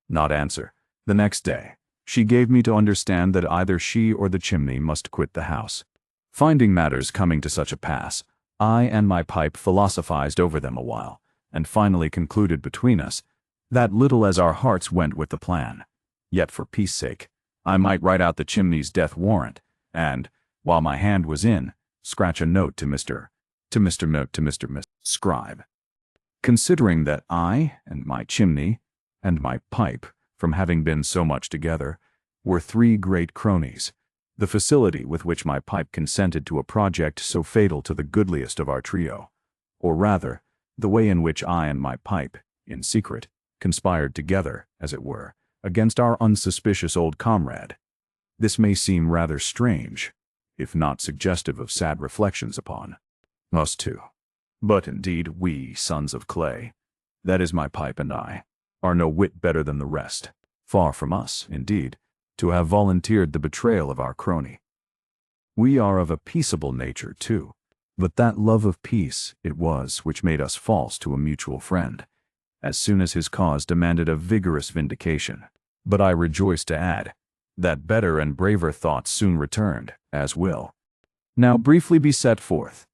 not answer, the next day, she gave me to understand that either she or the chimney must quit the house. Finding matters coming to such a pass, I and my pipe philosophized over them a while, and finally concluded between us that little as our hearts went with the plan, yet for peace sake, I might write out the chimney's death warrant, and, while my hand was in, scratch a note to Mr. Scribe. Considering that I and my chimney and my pipe, from having been so much together, were 3 great cronies, the facility with which my pipe consented to a project so fatal to the goodliest of our trio, or rather, The way in which I and my pipe, in secret, conspired together, as it were, against our unsuspicious old comrade. This may seem rather strange, if not suggestive of sad reflections upon us two. But indeed we, sons of clay, that is my pipe and I, are no whit better than the rest. Far from us, indeed, to have volunteered the betrayal of our crony. We are of a peaceable nature, too, but that love of peace it was which made us false to a mutual friend, as soon as his cause demanded a vigorous vindication. But I rejoice to add that better and braver thoughts soon returned, as will now briefly be set forth.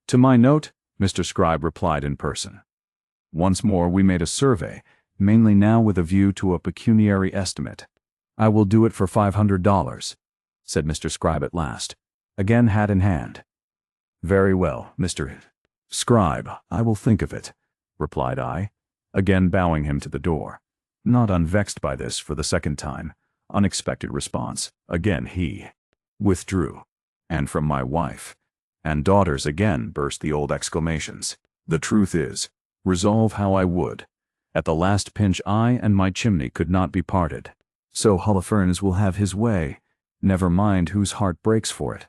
To my note, Mr. Scribe replied in person. Once more we made a survey, mainly now with a view to a pecuniary estimate. I will do it for $500, said Mr. Scribe at last, again hat in hand. Very well, Mr. Scribe, I will think of it, replied I, again bowing him to the door. Not unvexed by this, for the second time, unexpected response, again he withdrew, and from my wife and daughters again burst the old exclamations. The truth is, resolve how I would, at the last pinch I and my chimney could not be parted. So Holofernes will have his way, never mind whose heart breaks for it,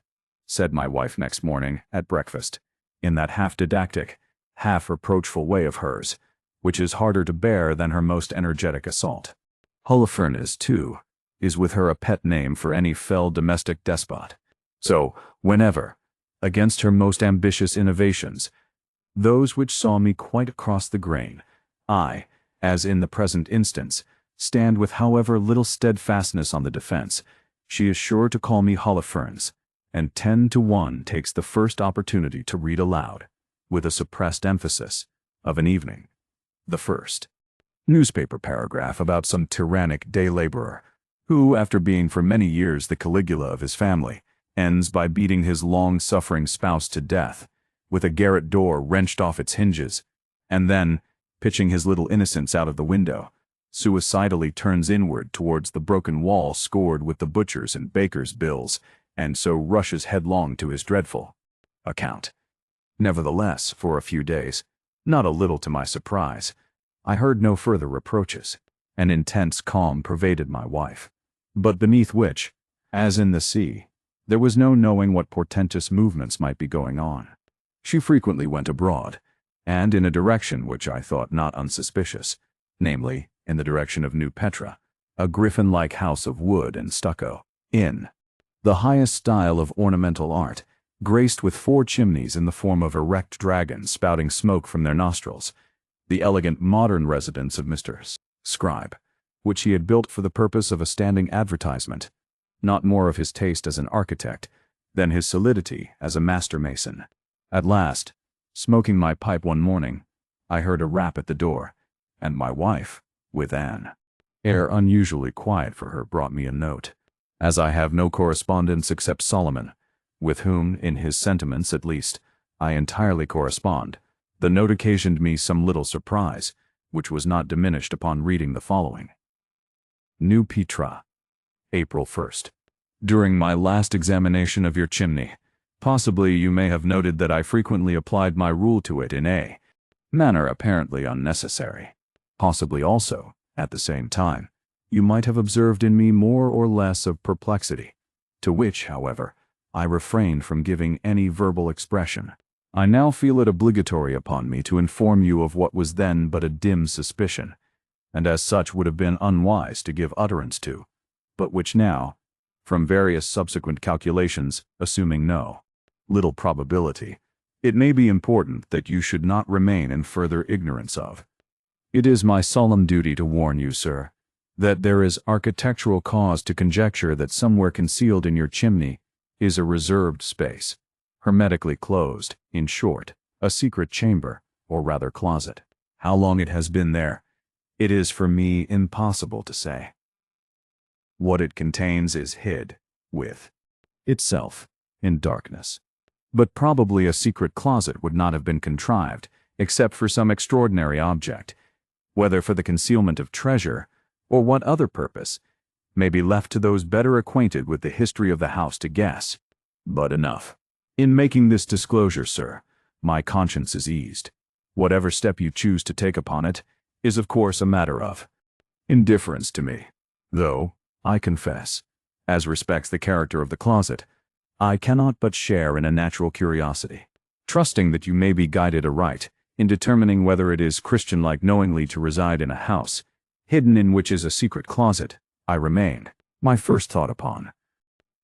said my wife next morning at breakfast, in that half-didactic, half-reproachful way of hers, which is harder to bear than her most energetic assault. Holofernes, too, is with her a pet name for any fell domestic despot. So, whenever, against her most ambitious innovations, those which saw me quite across the grain, I, as in the present instance, stand with however little steadfastness on the defense, she is sure to call me Holofernes, and 10 to 1 takes the first opportunity to read aloud, with a suppressed emphasis, of an evening, the first newspaper paragraph about some tyrannic day laborer, who, after being for many years the Caligula of his family, ends by beating his long-suffering spouse to death, with a garret door wrenched off its hinges, and then, pitching his little innocents out of the window, suicidally turns inward towards the broken wall scored with the butcher's and baker's bills, and so rushes headlong to his dreadful account. Nevertheless, for a few days, not a little to my surprise, I heard no further reproaches. An intense calm pervaded my wife, but beneath which, as in the sea, there was no knowing what portentous movements might be going on. She frequently went abroad, and in a direction which I thought not unsuspicious, namely, in the direction of New Petra, a griffin-like house of wood and stucco, in the highest style of ornamental art, graced with 4 chimneys in the form of erect dragons spouting smoke from their nostrils, the elegant modern residence of Mr. Scribe, which he had built for the purpose of a standing advertisement, not more of his taste as an architect than his solidity as a master mason. At last, smoking my pipe one morning, I heard a rap at the door, and my wife, with an air unusually quiet for her, brought me a note. As I have no correspondence except Solomon, with whom, in his sentiments at least, I entirely correspond, the note occasioned me some little surprise, which was not diminished upon reading the following. New Petra, April 1st. During my last examination of your chimney, possibly you may have noted that I frequently applied my rule to it in a manner apparently unnecessary. Possibly also, at the same time, you might have observed in me more or less of perplexity, to which, however, I refrained from giving any verbal expression. I now feel it obligatory upon me to inform you of what was then but a dim suspicion, and as such would have been unwise to give utterance to, but which now, from various subsequent calculations, assuming no little probability, it may be important that you should not remain in further ignorance of. It is my solemn duty to warn you, sir, that there is architectural cause to conjecture that somewhere concealed in your chimney is a reserved space, hermetically closed, in short, a secret chamber, or rather closet. How long it has been there, it is for me impossible to say. What it contains is hid, with itself, in darkness. But probably a secret closet would not have been contrived, except for some extraordinary object, whether for the concealment of treasure, or what other purpose, may be left to those better acquainted with the history of the house to guess. But enough. In making this disclosure, sir, my conscience is eased. Whatever step you choose to take upon it is of course a matter of indifference to me, though, I confess, as respects the character of the closet, I cannot but share in a natural curiosity, trusting that you may be guided aright in determining whether it is Christian-like knowingly to reside in a house, hidden in which is a secret closet. I remained. My first thought upon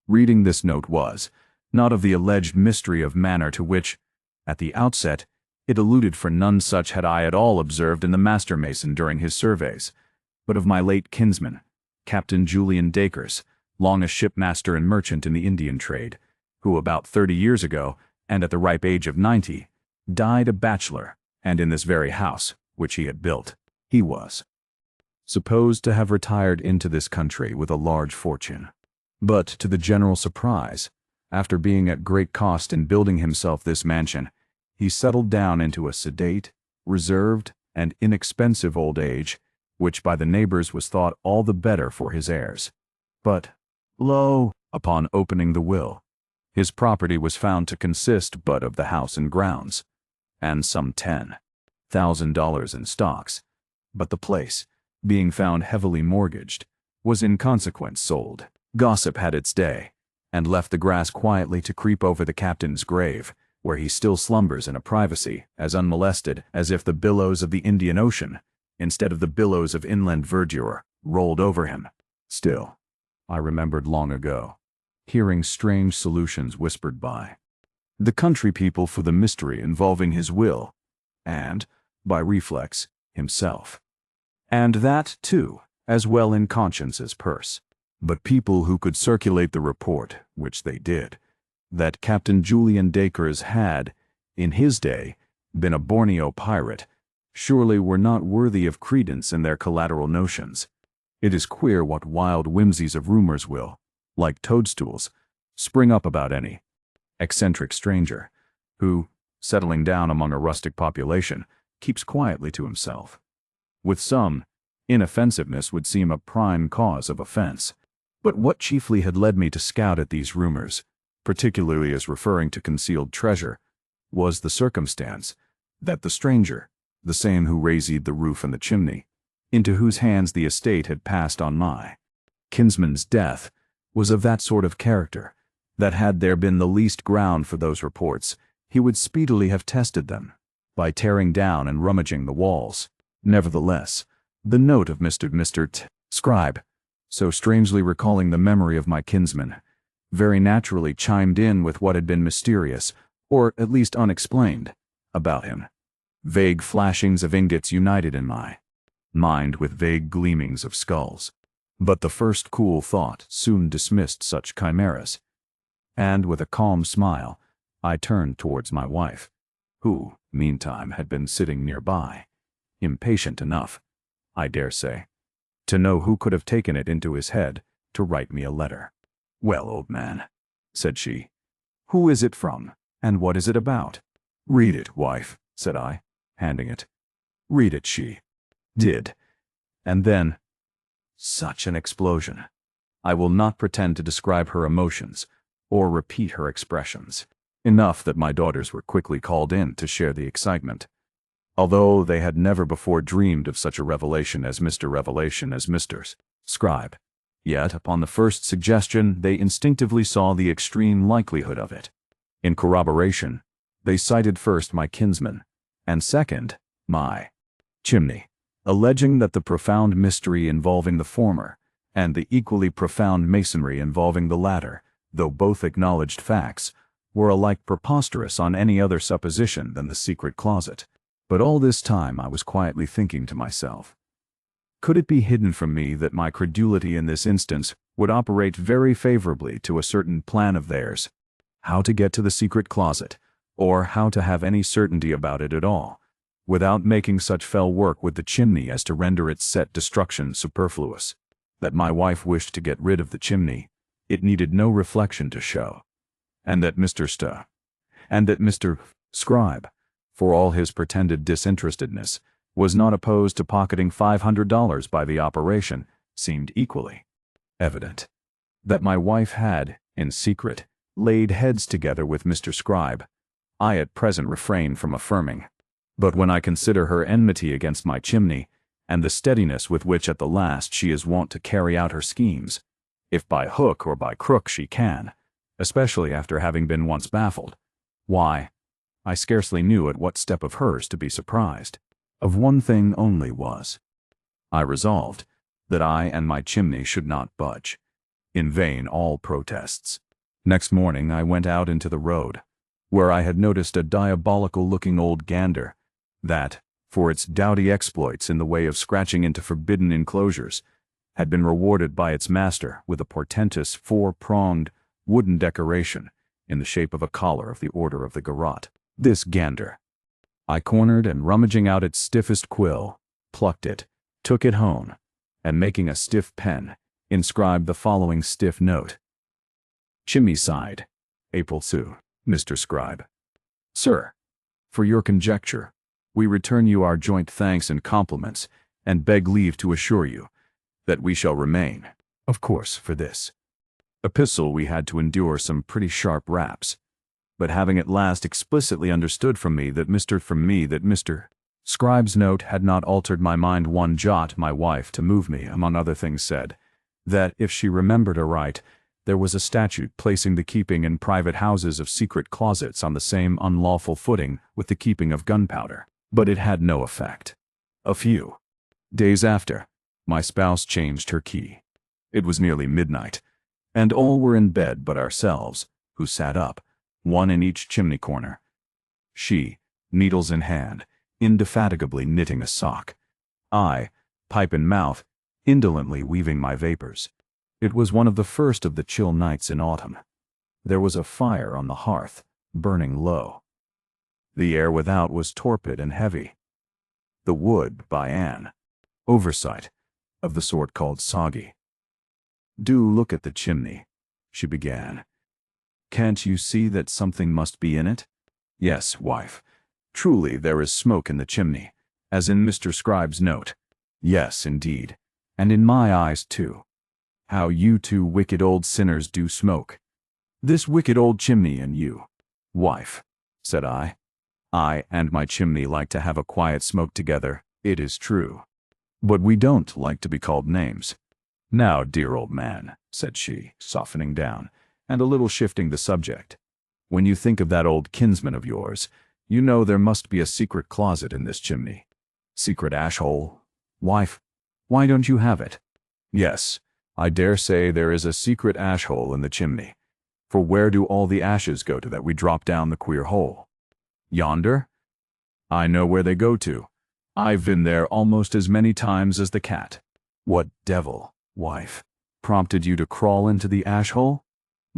reading this note was not of the alleged mystery of manner to which, at the outset, it alluded, for none such had I at all observed in the master mason during his surveys, but of my late kinsman, Captain Julian Dacres, long a shipmaster and merchant in the Indian trade, who about 30 years ago, and at the ripe age of 90, died a bachelor, and in this very house, which he had built, he was supposed to have retired into this country with a large fortune. But to the general surprise, after being at great cost in building himself this mansion, he settled down into a sedate, reserved, and inexpensive old age, which by the neighbors was thought all the better for his heirs. But, lo, upon opening the will, his property was found to consist but of the house and grounds, and some $10,000 in stocks, but the place, being found heavily mortgaged, was in consequence sold. Gossip had its day, and left the grass quietly to creep over the captain's grave, where he still slumbers in a privacy as unmolested as if the billows of the Indian Ocean, instead of the billows of inland verdure, rolled over him. Still, I remembered long ago, hearing strange solutions whispered by the country people for the mystery involving his will, and, by reflex, himself. And that, too, as well in conscience as purse. But people who could circulate the report, which they did, that Captain Julian Dacres had, in his day, been a Borneo pirate, surely were not worthy of credence in their collateral notions. It is queer what wild whimsies of rumors will, like toadstools, spring up about any eccentric stranger, who, settling down among a rustic population, keeps quietly to himself. With some, inoffensiveness would seem a prime cause of offense. But what chiefly had led me to scout at these rumors, particularly as referring to concealed treasure, was the circumstance that the stranger, the same who raised the roof and the chimney, into whose hands the estate had passed on my kinsman's death, was of that sort of character, that had there been the least ground for those reports, he would speedily have tested them, by tearing down and rummaging the walls. Nevertheless, the note of Mr. Scribe, so strangely recalling the memory of my kinsman, very naturally chimed in with what had been mysterious, or at least unexplained, about him. Vague flashings of ingots united in my mind with vague gleamings of skulls. But the first cool thought soon dismissed such chimeras, and with a calm smile, I turned towards my wife, who, meantime, had been sitting nearby, impatient enough, I dare say, to know who could have taken it into his head to write me a letter. "Well, old man," said she, "who is it from, and what is it about?" "Read it, wife," said I, handing it. "Read it," she did, and then, such an explosion. I will not pretend to describe her emotions, or repeat her expressions. Enough that my daughters were quickly called in to share the excitement. Although they had never before dreamed of such a revelation as Mr. Scribe, yet upon the first suggestion they instinctively saw the extreme likelihood of it. In corroboration, they cited first my kinsman, and second, my chimney, alleging that the profound mystery involving the former, and the equally profound masonry involving the latter, though both acknowledged facts, were alike preposterous on any other supposition than the secret closet. But all this time I was quietly thinking to myself, could it be hidden from me that my credulity in this instance would operate very favorably to a certain plan of theirs, how to get to the secret closet, or how to have any certainty about it at all, without making such fell work with the chimney as to render its set destruction superfluous? That my wife wished to get rid of the chimney, it needed no reflection to show, and that Mr. Scribe, for all his pretended disinterestedness, was not opposed to pocketing $500 by the operation, seemed equally evident. That my wife had, in secret, laid heads together with Mr. Scribe, I at present refrain from affirming. But when I consider her enmity against my chimney, and the steadiness with which at the last she is wont to carry out her schemes, if by hook or by crook she can, especially after having been once baffled, why, I scarcely knew at what step of hers to be surprised. Of one thing only was I resolved that I and my chimney should not budge. In vain all protests. Next morning I went out into the road, where I had noticed a diabolical-looking old gander that, for its doughty exploits in the way of scratching into forbidden enclosures, had been rewarded by its master with a portentous four-pronged wooden decoration in the shape of a collar of the Order of the Garrote. This gander I cornered, and rummaging out its stiffest quill, plucked it, took it home, and making a stiff pen, inscribed the following stiff note: Chimney side, April 2, Mr. Scribe. Sir, for your conjecture, we return you our joint thanks and compliments, and beg leave to assure you that we shall remain. Of course, for this epistle we had to endure some pretty sharp raps, but having at last explicitly understood from me that Mr. Scribe's note had not altered my mind one jot, my wife, to move me, among other things, said that, if she remembered aright, there was a statute placing the keeping in private houses of secret closets on the same unlawful footing with the keeping of gunpowder. But it had no effect. A few days after, my spouse changed her key. It was nearly midnight, and all were in bed but ourselves, who sat up, one in each chimney corner. She, needles in hand, indefatigably knitting a sock. I, pipe in mouth, indolently weaving my vapors. It was one of the first of the chill nights in autumn. There was a fire on the hearth, burning low. The air without was torpid and heavy. The wood, by an oversight, of the sort called soggy. Do look at the chimney, she began. Can't you see that something must be in it? Yes, wife. Truly there is smoke in the chimney, as in Mr. Scribe's note. Yes, indeed, and in my eyes too. How you two wicked old sinners do smoke. This wicked old chimney and you. Wife, said I and my chimney like to have a quiet smoke together, it is true. But we don't like to be called names. Now, dear old man, said she, softening down, and a little shifting the subject, when you think of that old kinsman of yours, you know there must be a secret closet in this chimney. Secret ash-hole. Wife, why don't you have it? Yes, I dare say there is a secret ash-hole in the chimney. For where do all the ashes go to that we drop down the queer hole? Yonder? I know where they go to. I've been there almost as many times as the cat. What devil, wife, prompted you to crawl into the ash-hole?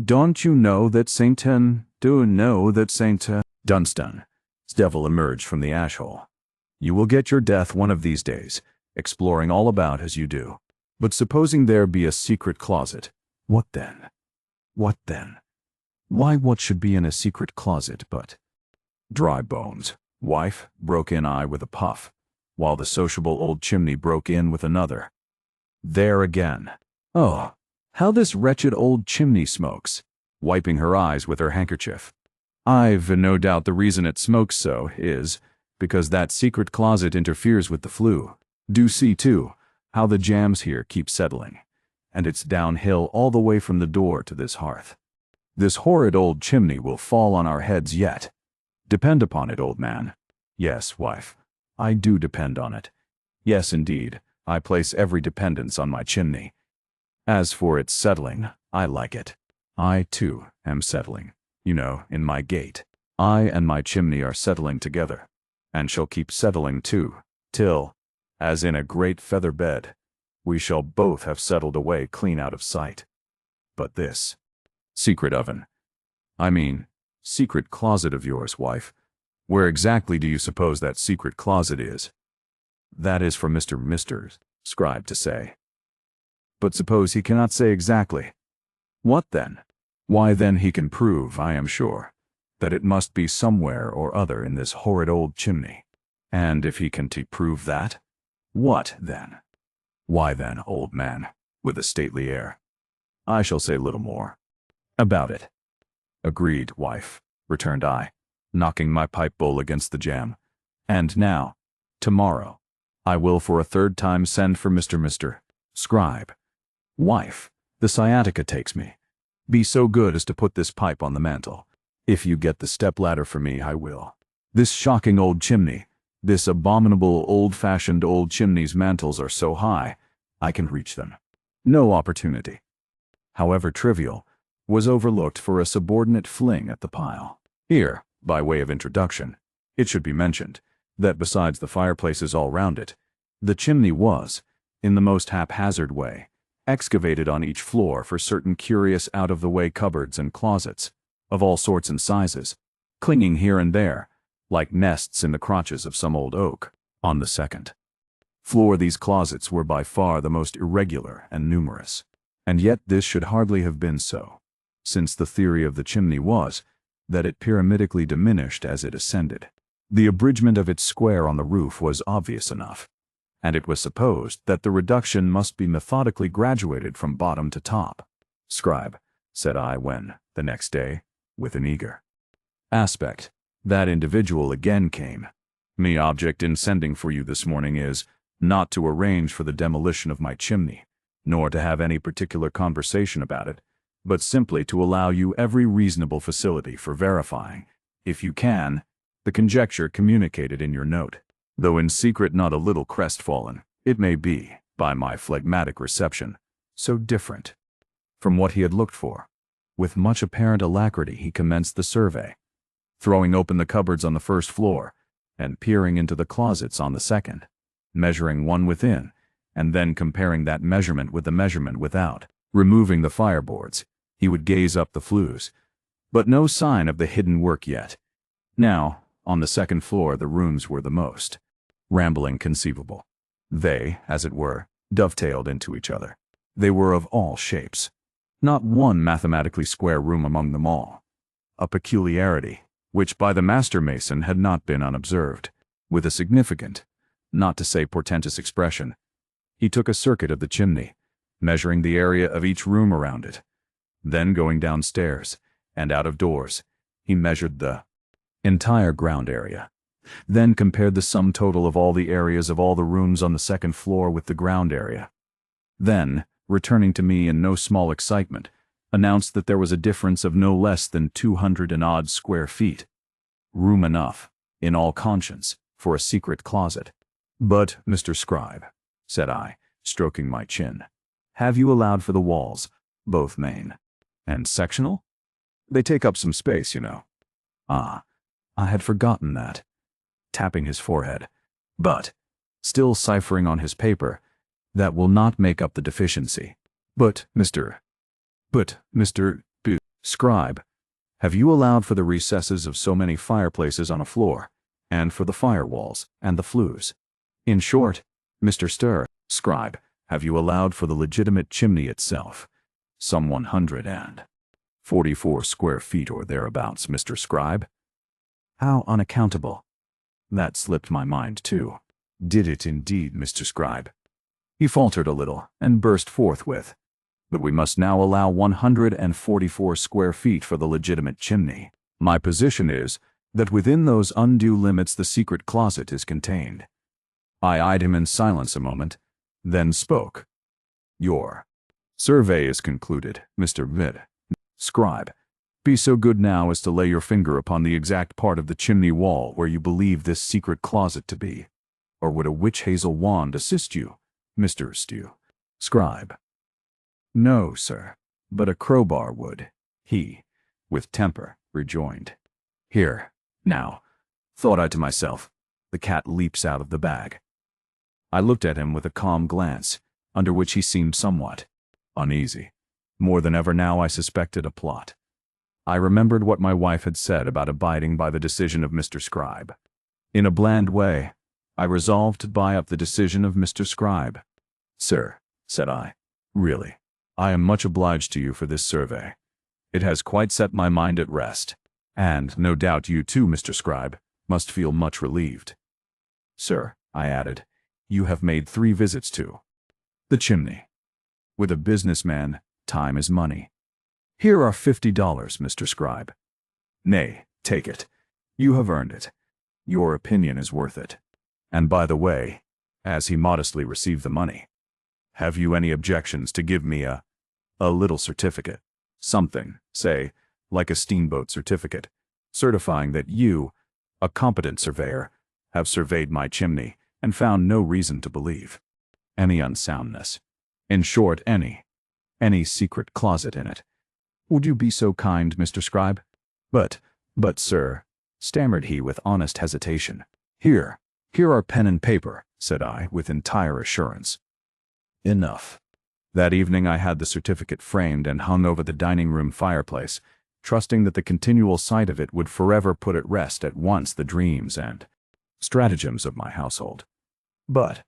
Don't you know that Saint Dunstan's devil emerged from the ash-hole? You will get your death one of these days, exploring all about as you do. But supposing there be a secret closet, what then? What then? Why, what should be in a secret closet but dry bones, wife, broke in I with a puff, while the sociable old chimney broke in with another. There again. Oh, how this wretched old chimney smokes, wiping her eyes with her handkerchief. I've no doubt the reason it smokes so is because that secret closet interferes with the flue. Do see, too, how the jams here keep settling, and it's downhill all the way from the door to this hearth. This horrid old chimney will fall on our heads yet. Depend upon it, old man. Yes, wife, I do depend on it. Yes, indeed, I place every dependence on my chimney. As for its settling, I like it. I, too, am settling, you know, in my gait. I and my chimney are settling together, and shall keep settling too, till, as in a great feather bed, we shall both have settled away clean out of sight. But this secret oven, secret closet of yours, wife, where exactly do you suppose that secret closet is? That is for Mr. Scribe to say. But suppose he cannot say exactly. What then? Why then he can prove, I am sure, that it must be somewhere or other in this horrid old chimney. And if he can prove that, what then? Why then, old man, with a stately air, I shall say little more about it. Agreed, wife, returned I, knocking my pipe bowl against the jamb, And now, tomorrow, I will for a third time send for Mr. Scribe. Wife, the sciatica takes me. Be so good as to put this pipe on the mantel. If you get the step-ladder for me, I will. This shocking old chimney, this abominable old-fashioned old chimney's mantels are so high, I can reach them. No opportunity, however trivial, was overlooked for a subordinate fling at the pile. Here, by way of introduction, it should be mentioned that besides the fireplaces all round it, the chimney was, in the most haphazard way, excavated on each floor for certain curious out-of-the-way cupboards and closets, of all sorts and sizes, clinging here and there, like nests in the crotches of some old oak. On the second floor these closets were by far the most irregular and numerous. And yet this should hardly have been so, since the theory of the chimney was that it pyramidically diminished as it ascended. The abridgment of its square on the roof was obvious enough, and it was supposed that the reduction must be methodically graduated from bottom to top. Scribe, said I when, the next day, with an eager aspect, that individual again came. My object in sending for you this morning is not to arrange for the demolition of my chimney, nor to have any particular conversation about it, but simply to allow you every reasonable facility for verifying, if you can, the conjecture communicated in your note. Though in secret not a little crestfallen, it may be, by my phlegmatic reception, so different from what he had looked for. With much apparent alacrity he commenced the survey, throwing open the cupboards on the first floor, and peering into the closets on the second, measuring one within, and then comparing that measurement with the measurement without. Removing the fireboards, he would gaze up the flues, but no sign of the hidden work yet. Now, on the second floor the rooms were the most rambling conceivable. They, as it were, dovetailed into each other. They were of all shapes. Not one mathematically square room among them all. A peculiarity, which by the master mason had not been unobserved. With a significant, not to say portentous expression, he took a circuit of the chimney, measuring the area of each room around it. Then going downstairs, and out of doors, he measured the entire ground area. Then compared the sum total of all the areas of all the rooms on the second floor with the ground area. Then, returning to me in no small excitement, announced that there was a difference of no less than 200 and odd square feet. Room enough, in all conscience, for a secret closet. But, Mr. Scribe, said I, stroking my chin, have you allowed for the walls, both main and sectional? They take up some space, you know. Ah, I had forgotten that. Tapping his forehead. But, still ciphering on his paper, that will not make up the deficiency. But, Mr. Scribe, have you allowed for the recesses of so many fireplaces on a floor, and for the firewalls and the flues? In short, Mr. Scribe, have you allowed for the legitimate chimney itself, some 144 square feet or thereabouts, Mr. Scribe? How unaccountable. That slipped my mind too. Did it indeed, Mr. Scribe? He faltered a little and burst forth with, but we must now allow 144 square feet for the legitimate chimney. My position is that within those undue limits the secret closet is contained. I eyed him in silence a moment, then spoke. Your survey is concluded, Mr. Scribe. Be so good now as to lay your finger upon the exact part of the chimney wall where you believe this secret closet to be. Or would a witch hazel wand assist you, Mr. Scribe? No, sir, but a crowbar would, he, with temper, rejoined. Here, now, thought I to myself, the cat leaps out of the bag. I looked at him with a calm glance, under which he seemed somewhat uneasy. More than ever now I suspected a plot. I remembered what my wife had said about abiding by the decision of Mr. Scribe. In a bland way, I resolved to buy up the decision of Mr. Scribe. Sir, said I, really, I am much obliged to you for this survey. It has quite set my mind at rest, and no doubt you too, Mr. Scribe, must feel much relieved. Sir, I added, you have made 3 visits to the chimney. With a businessman, time is money. Here are $50, Mr. Scribe. Nay, take it. You have earned it. Your opinion is worth it. And by the way," as he modestly received the money, "have you any objections to give me a little certificate? Something, say, like a steamboat certificate, certifying that you, a competent surveyor, have surveyed my chimney and found no reason to believe any unsoundness. In short, any secret closet in it. Would you be so kind, Mr. Scribe?" But, sir," stammered he with honest hesitation. Here are pen and paper," said I, with entire assurance. Enough. That evening I had the certificate framed and hung over the dining room fireplace, trusting that the continual sight of it would forever put at rest at once the dreams and stratagems of my household. But,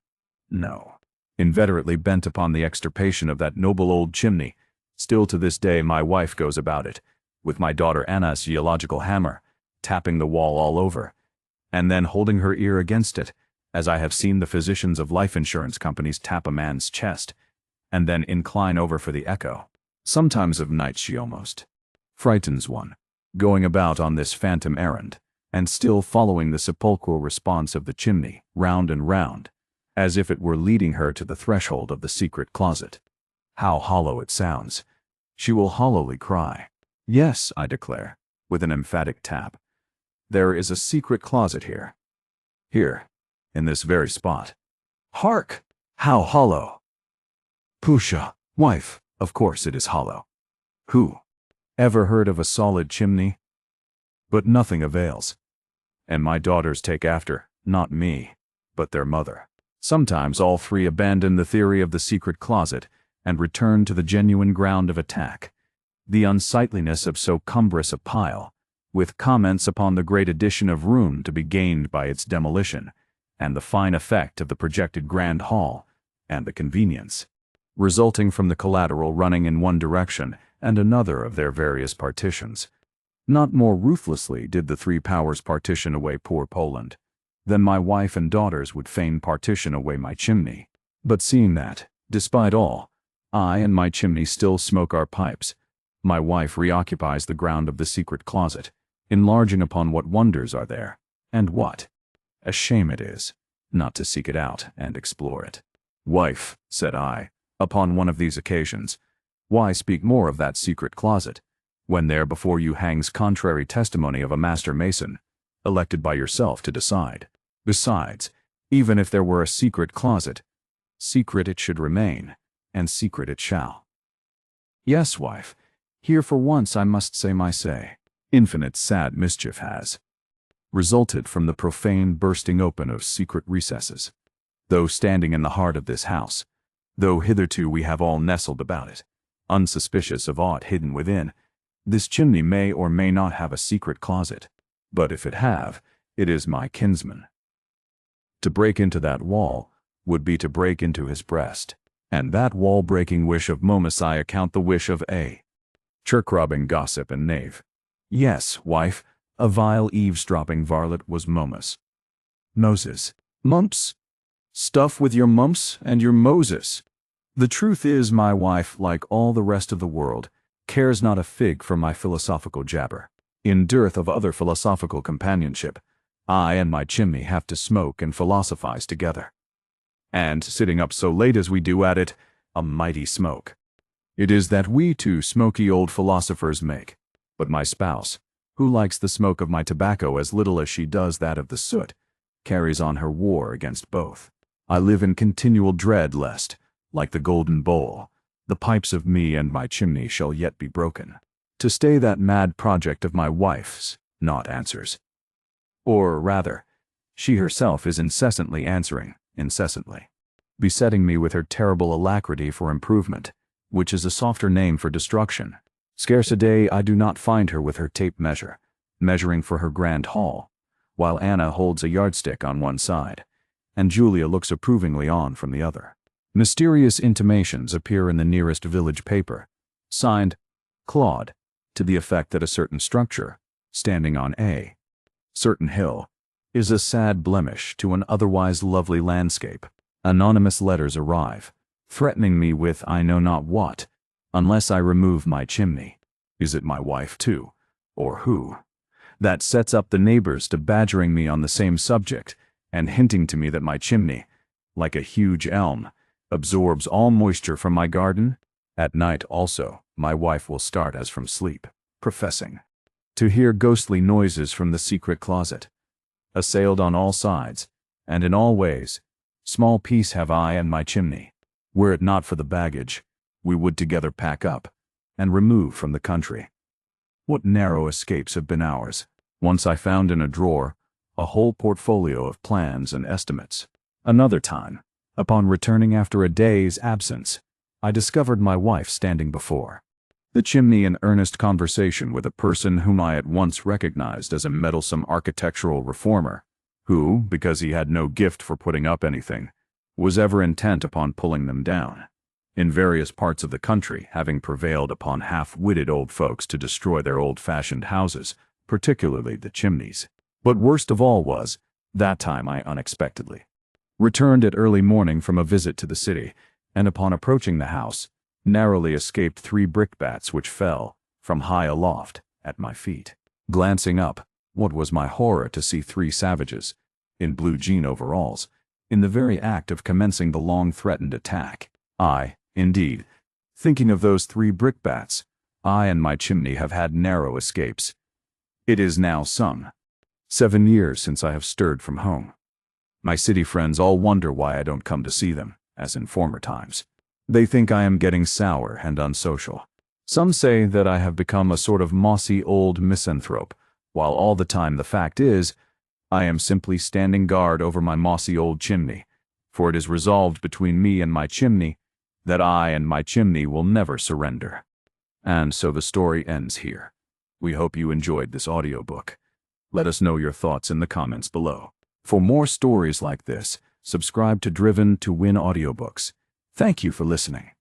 no. Inveterately bent upon the extirpation of that noble old chimney, still to this day my wife goes about it, with my daughter Anna's geological hammer, tapping the wall all over, and then holding her ear against it, as I have seen the physicians of life insurance companies tap a man's chest, and then incline over for the echo. Sometimes of night she almost frightens one, going about on this phantom errand, and still following the sepulchral response of the chimney, round and round, as if it were leading her to the threshold of the secret closet. How hollow it sounds. She will hollowly cry, "Yes," I declare, with an emphatic tap, "there is a secret closet here. Here, in this very spot. Hark! How hollow!" Pusha, wife, of course it is hollow. Who ever heard of a solid chimney? But nothing avails. And my daughters take after, not me, but their mother. Sometimes all three abandon the theory of the secret closet and return to the genuine ground of attack, the unsightliness of so cumbrous a pile, with comments upon the great addition of room to be gained by its demolition, and the fine effect of the projected grand hall, and the convenience resulting from the collateral running in one direction and another of their various partitions. Not more ruthlessly did the three powers partition away poor Poland than my wife and daughters would fain partition away my chimney. But seeing that, despite all, I and my chimney still smoke our pipes, my wife reoccupies the ground of the secret closet, enlarging upon what wonders are there, and what a shame it is not to seek it out and explore it. "Wife," said I, upon one of these occasions, "why speak more of that secret closet, when there before you hangs contrary testimony of a master mason, elected by yourself to decide? Besides, even if there were a secret closet, secret it should remain, and secret it shall." "Yes, wife, here for once I must say my say. Infinite sad mischief has resulted from the profane bursting open of secret recesses. Though standing in the heart of this house, though hitherto we have all nestled about it, unsuspicious of aught hidden within, this chimney may or may not have a secret closet, but if it have, it is my kinsman. To break into that wall would be to break into his breast, and that wall-breaking wish of Momus I account the wish of a chirk-robbing gossip and knave. Yes, wife, a vile eavesdropping varlet was Momus. Moses. Mumps? Stuff with your mumps and your Moses. The truth is, my wife, like all the rest of the world, cares not a fig for my philosophical jabber. In dearth of other philosophical companionship, I and my chimney have to smoke and philosophize together. And, sitting up so late as we do at it, a mighty smoke it is that we two smoky old philosophers make. But my spouse, who likes the smoke of my tobacco as little as she does that of the soot, carries on her war against both. I live in continual dread lest, like the golden bowl, the pipes of me and my chimney shall yet be broken, to stay that mad project of my wife's, not answers. Or rather, she herself is incessantly answering, incessantly, besetting me with her terrible alacrity for improvement, which is a softer name for destruction. Scarce a day I do not find her with her tape measure, measuring for her grand hall, while Anna holds a yardstick on one side, and Julia looks approvingly on from the other. Mysterious intimations appear in the nearest village paper, signed Claude, to the effect that a certain structure, standing on a certain hill, is a sad blemish to an otherwise lovely landscape. Anonymous letters arrive, threatening me with I know not what, unless I remove my chimney. Is it my wife too, or who? That sets up the neighbors to badgering me on the same subject and hinting to me that my chimney, like a huge elm, absorbs all moisture from my garden. At night also, my wife will start as from sleep, professing to hear ghostly noises from the secret closet. Assailed on all sides, and in all ways, small peace have I and my chimney. Were it not for the baggage, we would together pack up and remove from the country. What narrow escapes have been ours. Once I found in a drawer a whole portfolio of plans and estimates. Another time, upon returning after a day's absence, I discovered my wife standing before the chimney in earnest conversation with a person whom I at once recognized as a meddlesome architectural reformer, who, because he had no gift for putting up anything, was ever intent upon pulling them down. In various parts of the country, having prevailed upon half-witted old folks to destroy their old-fashioned houses, particularly the chimneys. But worst of all was, that time I unexpectedly returned at early morning from a visit to the city, and upon approaching the house, narrowly escaped 3 brickbats which fell, from high aloft, at my feet. Glancing up, what was my horror to see 3 savages, in blue jean overalls, in the very act of commencing the long-threatened attack. I, indeed, thinking of those 3 brickbats, I and my chimney have had narrow escapes. It is now some 7 years since I have stirred from home. My city friends all wonder why I don't come to see them, as in former times. They think I am getting sour and unsocial. Some say that I have become a sort of mossy old misanthrope, while all the time the fact is, I am simply standing guard over my mossy old chimney, for it is resolved between me and my chimney that I and my chimney will never surrender. And so the story ends here. We hope you enjoyed this audiobook. Let us know your thoughts in the comments below. For more stories like this, subscribe to Driven to Win Audiobooks. Thank you for listening.